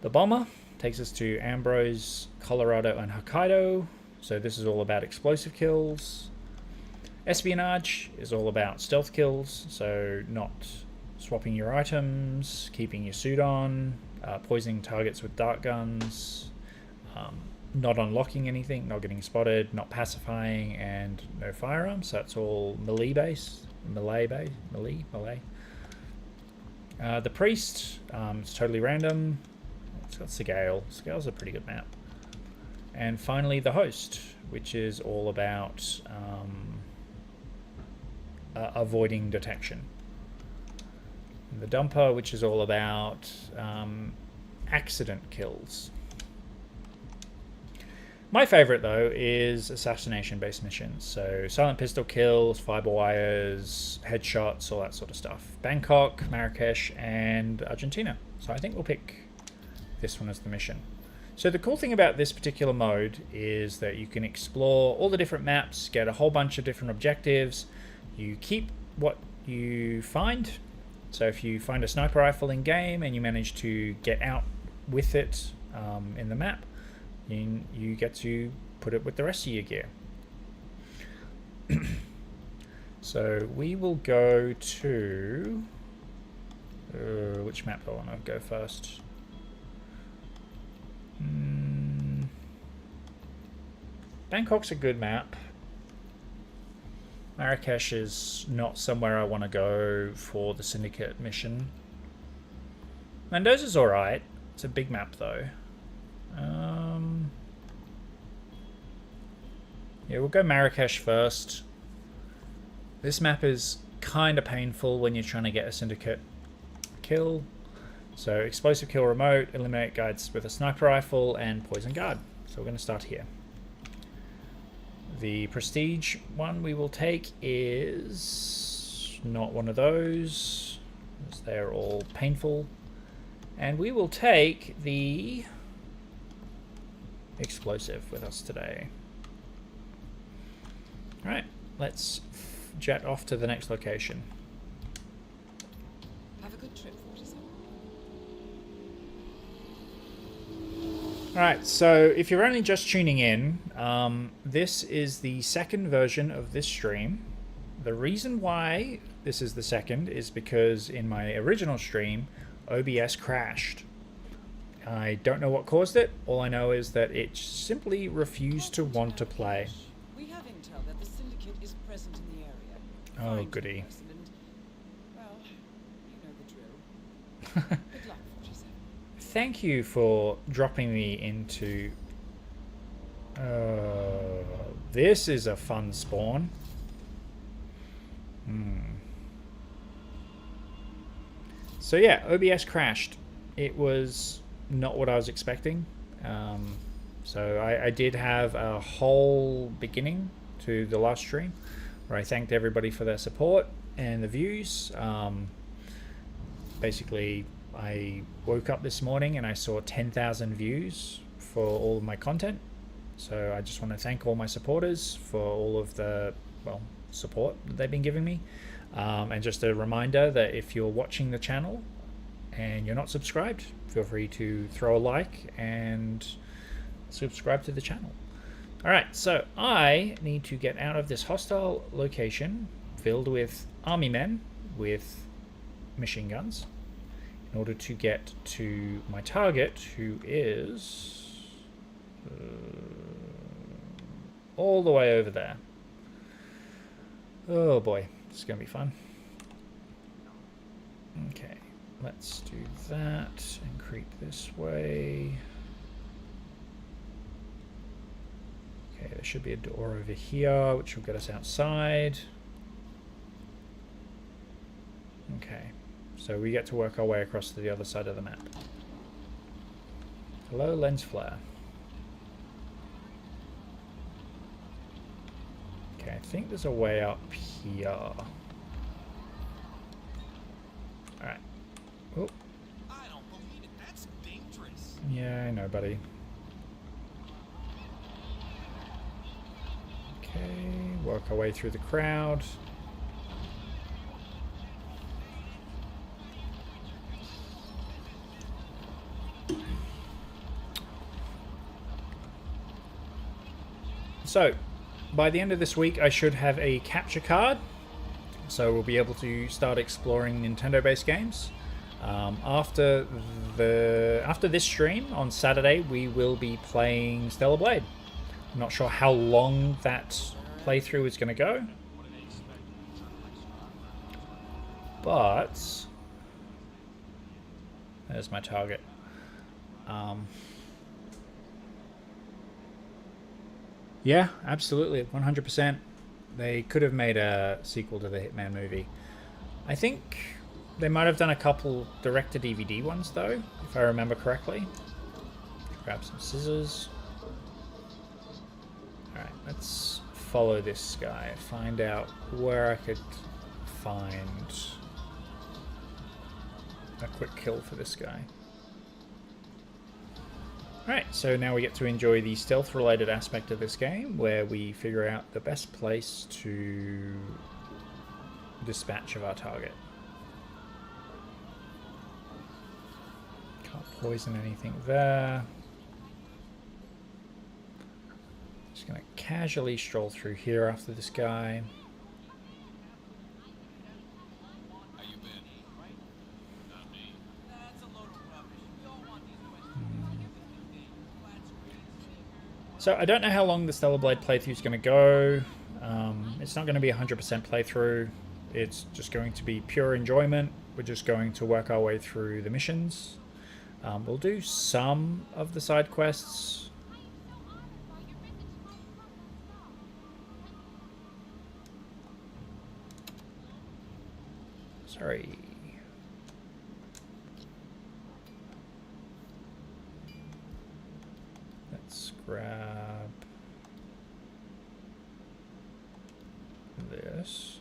The Bomber takes us to Ambrose, Colorado, and Hokkaido, so this is all about explosive kills. Espionage is all about stealth kills, so not swapping your items, keeping your suit on, poisoning targets with dart guns, not unlocking anything, not getting spotted, not pacifying, and no firearms. So that's all melee based. Melee. The Priest, it's totally random. It's got Segale. Segale's a pretty good map. And finally, the Host, which is all about avoiding detection. And the Dumper, which is all about accident kills. My favorite, though, is assassination-based missions. So silent pistol kills, fiber wires, headshots, all that sort of stuff. Bangkok, Marrakesh, and Argentina. So I think we'll pick this one as the mission. So the cool thing about this particular mode is that you can explore all the different maps, get a whole bunch of different objectives. You keep what you find. So if you find a sniper rifle in game and you manage to get out with it in the map, you get to put it with the rest of your gear. So we will go to which map do I want to go first? Bangkok's a good map. Marrakesh is not somewhere I want to go for the Syndicate mission. Mendoza's alright. It's a big map though. Yeah, we'll go Marrakesh first. This map is kind of painful when you're trying to get a Syndicate kill. So explosive kill remote, eliminate guides with a sniper rifle, and poison guard. So we're going to start here. The prestige one we will take is not one of those, as they're all painful. And we will take the explosive with us today. Alright, let's jet off to the next location. Have a good trip, 47. Alright, so if you're only just tuning in, this is the second version of this stream. The reason why this is the second is because in my original stream, OBS crashed. I don't know what caused it. All I know is that it simply refused to want to play. We have intel that the Syndicate is present in the area. Oh, Find the goody. person and, well, you know the drill. Good luck, 47. Thank you for dropping me into... this is a fun spawn. So yeah, OBS crashed. It was not what I was expecting. So I did have a whole beginning to the last stream where I thanked everybody for their support and the views. Basically, I woke up this morning and I saw 10,000 views for all of my content. So I just want to thank all my supporters for all of the, well, support that they've been giving me. And just a reminder that if you're watching the channel and you're not subscribed, feel free to throw a like and subscribe to the channel. Alright, so I need to get out of this hostile location filled with army men with machine guns in order to get to my target, who is all the way over there. Oh boy, this is going to be fun. Okay, let's do that and creep this way. Okay, there should be a door over here, which will get us outside. Okay, so we get to work our way across to the other side of the map. Hello, lens flare. Okay, I think there's a way up here. Alright. Oh. I don't believe it. That's dangerous. Yeah, I know, buddy. Okay, work our way through the crowd. So, by the end of this week, I should have a capture card. So we'll be able to start exploring Nintendo-based games. After this stream on Saturday, we will be playing Stellar Blade. I'm not sure how long that playthrough is going to go, but there's my target. Yeah, absolutely, 100%. They could have made a sequel to the Hitman movie. I think they might have done a couple direct-to-DVD ones, though, if I remember correctly. Grab some scissors. Alright, let's follow this guy. Find out where I could find a quick kill for this guy. Alright, so now we get to enjoy the stealth-related aspect of this game, where we figure out the best place to dispatch of our target. Can't poison anything there. Just gonna casually stroll through here after this guy. How you been? Not me. That's a load of rubbish. We all want these So I don't know how long the Stellar Blade playthrough is going to go. It's not going to be 100% playthrough. It's just going to be pure enjoyment. We're just going to work our way through the missions. We'll do some of the side quests. Sorry. Let's grab this.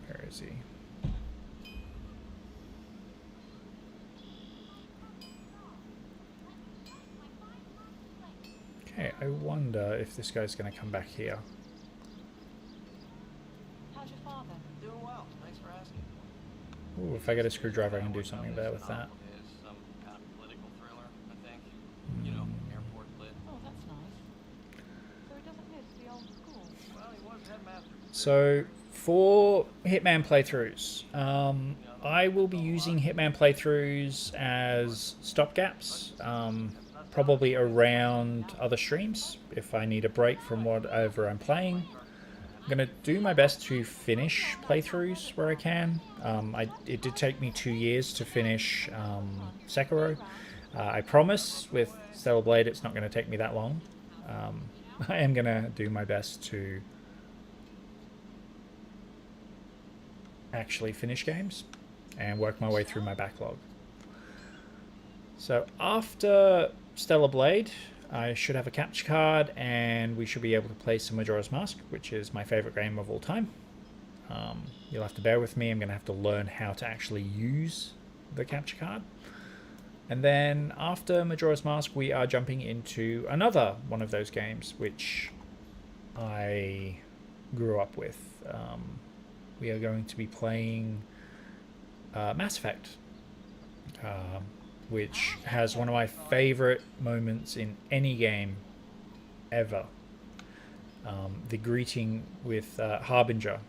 Where is he? Okay, I wonder if this guy's going to come back here. How's your father? Doing well. Thanks for asking. Ooh, if I get a screwdriver, I can do something there with that. Is some kind of political thriller, I think. You know, airport lit. Oh, that's nice. So he doesn't miss the old school. Well, he was headmaster. So, for Hitman playthroughs, I will be using Hitman playthroughs as stopgaps, probably around other streams if I need a break from whatever I'm playing. I'm going to do my best to finish playthroughs where I can. It did take me 2 years to finish Sekiro. I promise with Stellar Blade it's not going to take me that long. I am going to do my best to actually finish games and work my way through my backlog. So after Stellar Blade, I should have a capture card and we should be able to play some Majora's Mask, which is my favorite game of all time. You'll have to bear with me, I'm going to have to learn how to actually use the capture card. And then after Majora's Mask, we are jumping into another one of those games, which I grew up with. We are going to be playing Mass Effect, which has one of my favorite moments in any game ever. The greeting with Harbinger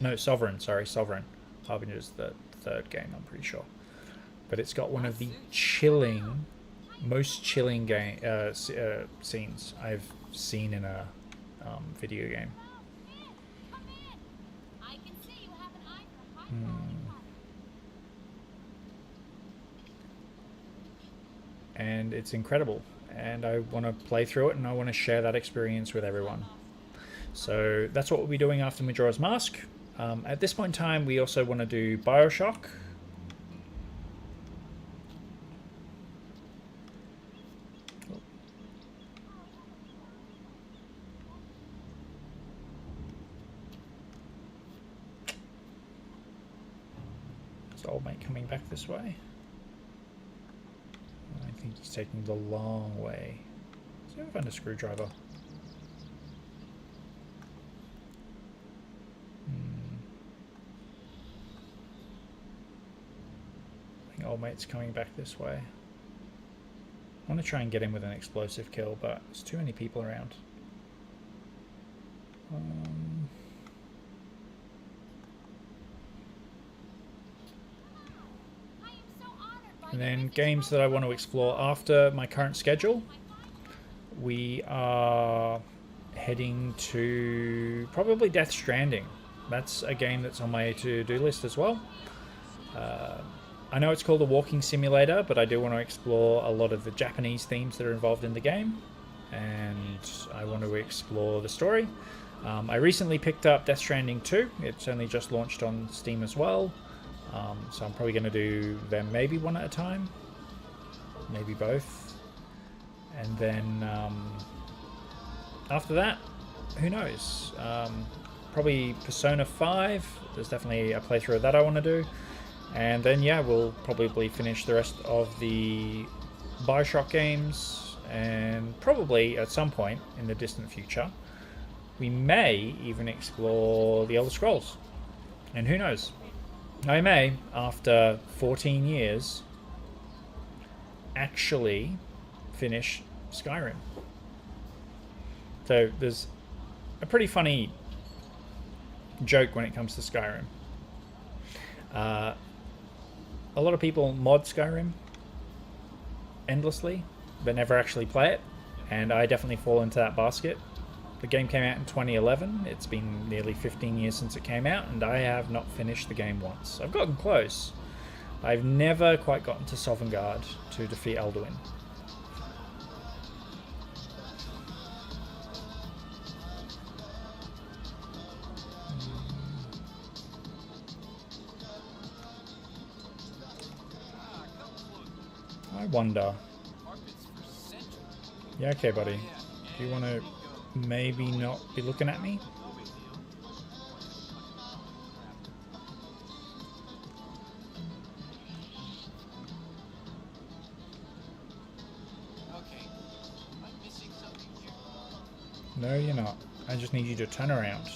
No, Sovereign. Sorry, Sovereign. Harbinger's the third game, I'm pretty sure. But it's got one of the most chilling scenes I've seen in a video game. And it's incredible, and I want to play through it, and I want to share that experience with everyone. So that's what we'll be doing after Majora's Mask. At this point in time, we also want to do Bioshock. Is the old mate coming back this way? I think he's taking the long way. Let's see if I find a screwdriver. I think old mate's coming back this way. I want to try and get him with an explosive kill, but there's too many people around. And then games that I want to explore after my current schedule, we are heading to probably Death Stranding. That's a game that's on my to-do list as well. I know it's called a walking simulator, but I do want to explore a lot of the Japanese themes that are involved in the game, and I want to explore the story. I recently picked up Death Stranding 2. It's only just launched on Steam as well. So I'm probably going to do them maybe one at a time, maybe both, and then after that, who knows, probably Persona 5, there's definitely a playthrough of that I want to do, and then yeah, we'll probably finish the rest of the Bioshock games, and probably at some point in the distant future, we may even explore the Elder Scrolls, and who knows, I may, after 14 years, actually finish Skyrim. So there's a pretty funny joke when it comes to Skyrim. A lot of people mod Skyrim endlessly, but never actually play it, and I definitely fall into that basket. The game came out in 2011. It's been nearly 15 years since it came out, and I have not finished the game once. I've gotten close. I've never quite gotten to Sovngarde to defeat Alduin. I wonder. Yeah, okay, buddy. Do you want to maybe not be looking at me? No, you're not. I just need you to turn around.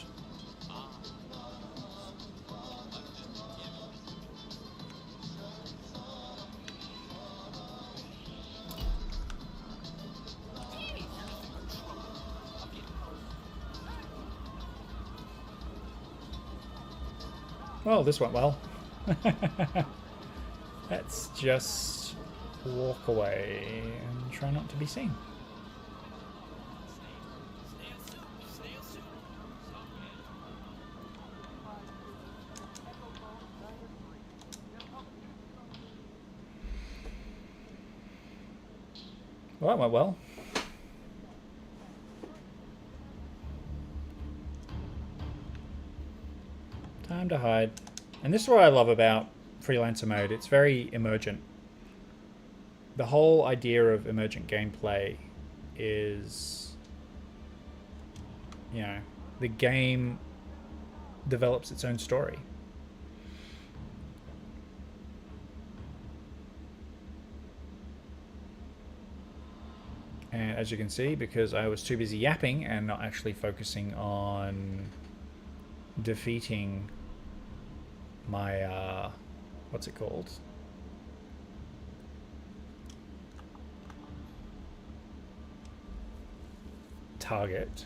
Well, this went well. Let's just walk away and try not to be seen. Well, that went well. Time to hide. And this is what I love about Freelancer mode. It's very emergent. The whole idea of emergent gameplay is, you know, the game develops its own story. And as you can see, because I was too busy yapping and not actually focusing on defeating my, what's it called? Target.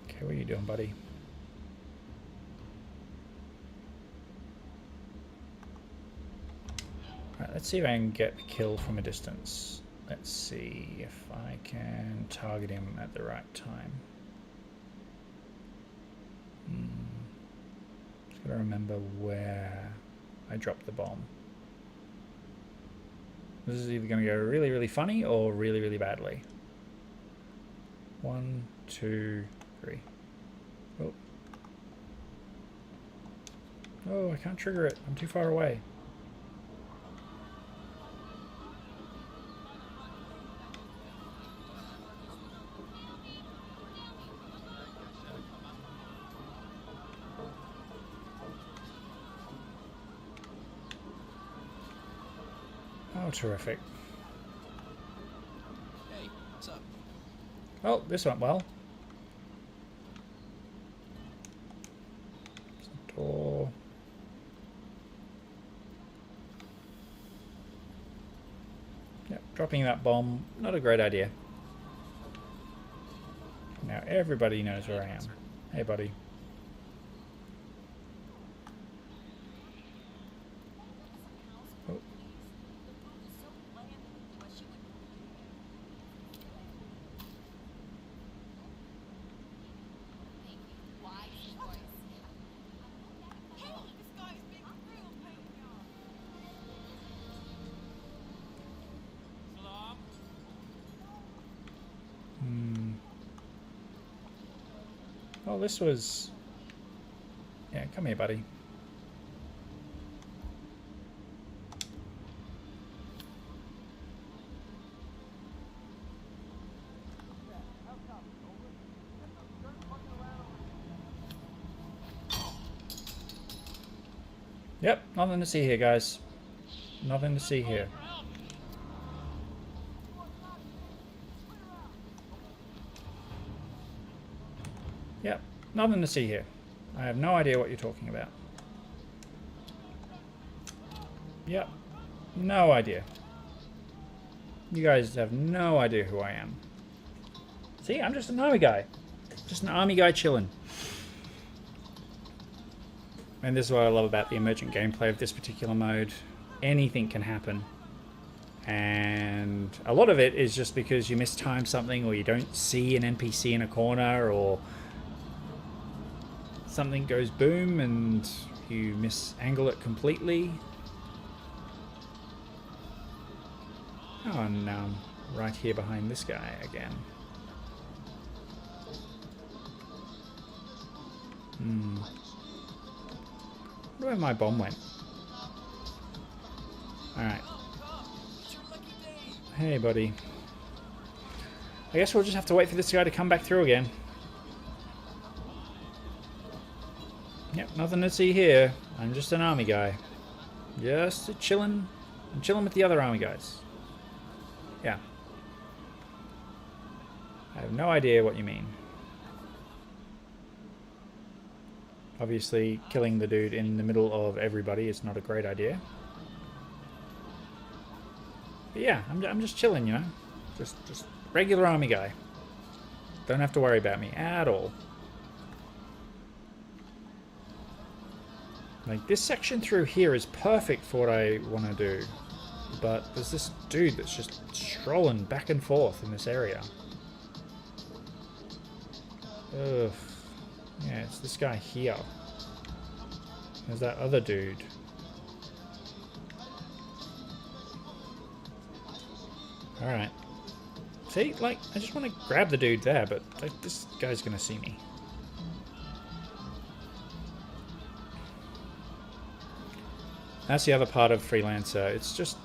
Okay, Okay, what are you doing, buddy? Alright, let's see if I can get the kill from a distance. Let's see if I can target him at the right time. Just gotta remember where I dropped the bomb. This is either gonna go really, really funny or really, really badly. 1, 2, 3. Oh. Oh, I can't trigger it. I'm too far away. Oh, terrific. Hey, what's up? Oh, this went well. Door. Yep, dropping that bomb, not a great idea. Now everybody knows where I am. Hey, buddy. Oh. Oh, this was... Yeah, come here, buddy. Yep, nothing to see here, guys. Nothing to see here. Yep, nothing to see here. I have no idea what you're talking about. Yep, no idea. You guys have no idea who I am. See, I'm just an army guy. Just an army guy chilling. And this is what I love about the emergent gameplay of this particular mode. Anything can happen. And a lot of it is just because you mistime something, or you don't see an NPC in a corner, or something goes boom and you misangle it completely. Oh, and now I'm right here behind this guy again. I wonder where my bomb went. Alright. Hey, buddy. I guess we'll just have to wait for this guy to come back through again. Yep, nothing to see here. I'm just an army guy. Just chilling. I'm chilling with the other army guys. Yeah. I have no idea what you mean. Obviously, killing the dude in the middle of everybody is not a great idea. But yeah, I'm just chilling, you know? Just regular army guy. Don't have to worry about me at all. Like, this section through here is perfect for what I want to do. But there's this dude that's just strolling back and forth in this area. Ugh. Yeah, it's this guy here. There's that other dude. Alright. See, like, I just want to grab the dude there, but like, this guy's gonna see me. That's the other part of Freelancer. It's just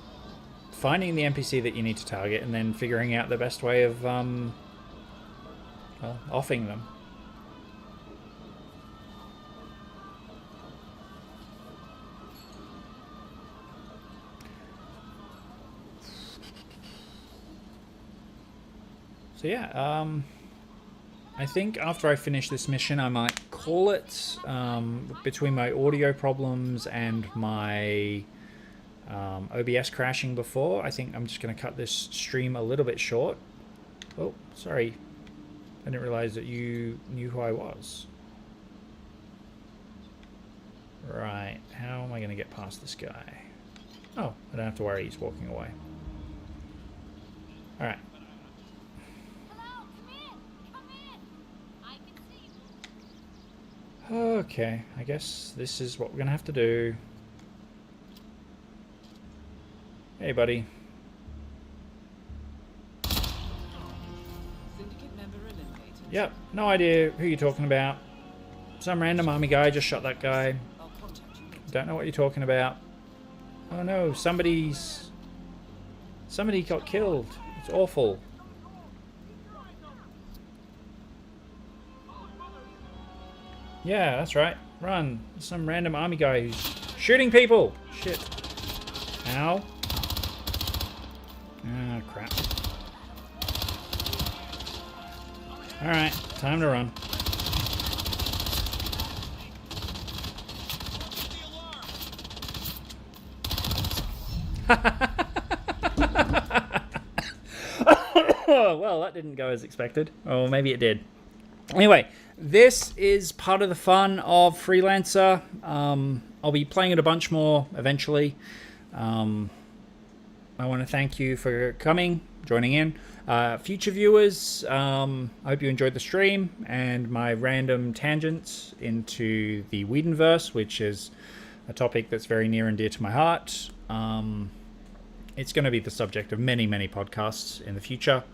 finding the NPC that you need to target and then figuring out the best way of, well, offing them. So yeah, I think after I finish this mission I might call it. Between my audio problems and my OBS crashing before, I think I'm just going to cut this stream a little bit short. Oh, sorry. I didn't realize that you knew who I was. Right, how am I going to get past this guy? Oh, I don't have to worry, he's walking away. Alright. Hello, come in. I can see you. Okay, I guess this is what we're going to have to do. Hey, buddy. Syndicate member eliminated. Yep, no idea who you're talking about. Some random army guy just shot that guy. I'll contact you later. Don't know what you're talking about. Oh no, somebody got killed. It's awful. Yeah, that's right. Run. Some random army guy who's shooting people. Shit. Ow. Ah, crap. Alright, time to run. Well, that didn't go as expected. Or maybe it did. Anyway, this is part of the fun of Freelancer. I'll be playing it a bunch more eventually. I want to thank you for coming, joining in. Future viewers, I hope you enjoyed the stream and my random tangents into the Whedonverse, which is a topic that's very near and dear to my heart. It's going to be the subject of many, many podcasts in the future.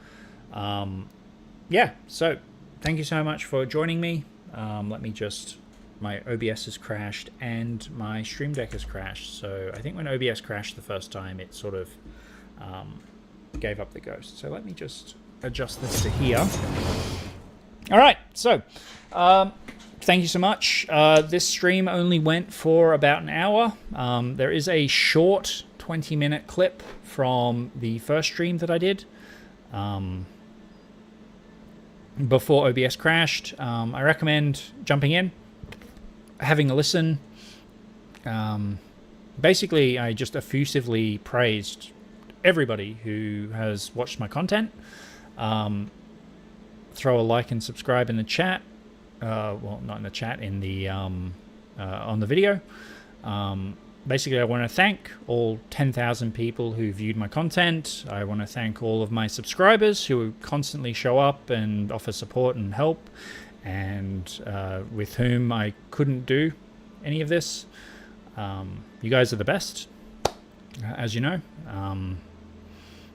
Yeah, so thank you so much for joining me. Let me just... My OBS has crashed and my Stream Deck has crashed. So I think when OBS crashed the first time, it sort of gave up the ghost. So let me just adjust this to here. All right, so thank you so much. This stream only went for about an hour. There is a short 20-minute clip from the first stream that I did before OBS crashed. I recommend jumping in, having a listen. Basically, I just effusively praised everybody who has watched my content. Throw a like and subscribe in the chat. Well, not in the chat, in the on the video. Basically, I want to thank all 10,000 people who viewed my content. I want to thank all of my subscribers who constantly show up and offer support and help, and with whom I couldn't do any of this. You guys are the best, as you know.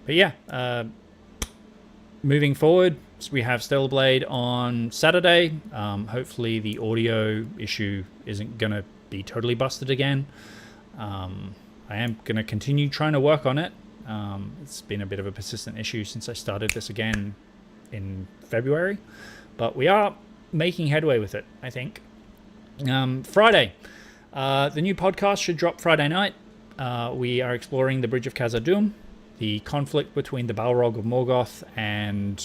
But yeah, moving forward, we have Stellar Blade on Saturday. Hopefully the audio issue isn't going to be totally busted again. I am going to continue trying to work on it. It's been a bit of a persistent issue since I started this again in February, but we are making headway with it, I think. Friday, the new podcast should drop Friday night. We are exploring the Bridge of Khazad-dûm, the conflict between the Balrog of Morgoth and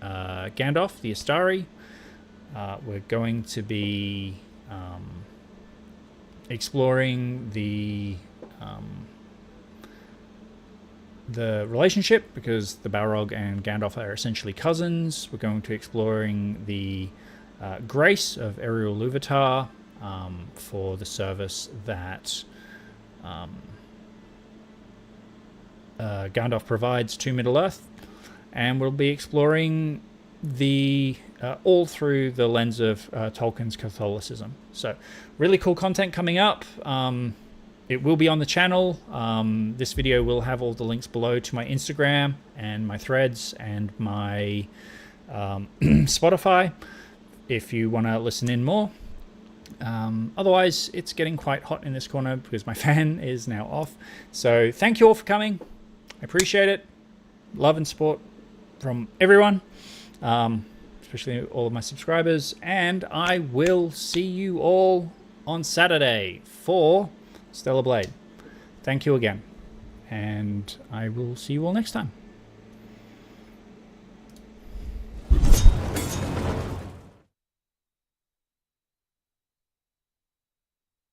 Gandalf, the Astari. We're going to be exploring the relationship, because the Balrog and Gandalf are essentially cousins. We're going to be exploring the grace of Errol Luvatar for the service that Gandalf provides to Middle-earth, and we'll be exploring the all through the lens of Tolkien's Catholicism. So really cool content coming up. It will be on the channel. This video will have all the links below to my Instagram and my Threads and my Spotify if you want to listen in more. Otherwise, it's getting quite hot in this corner because my fan is now off. So thank you all for coming. I appreciate it. Love and support from everyone, especially all of my subscribers. And I will see you all on Saturday for Stellar Blade. Thank you again. And I will see you all next time.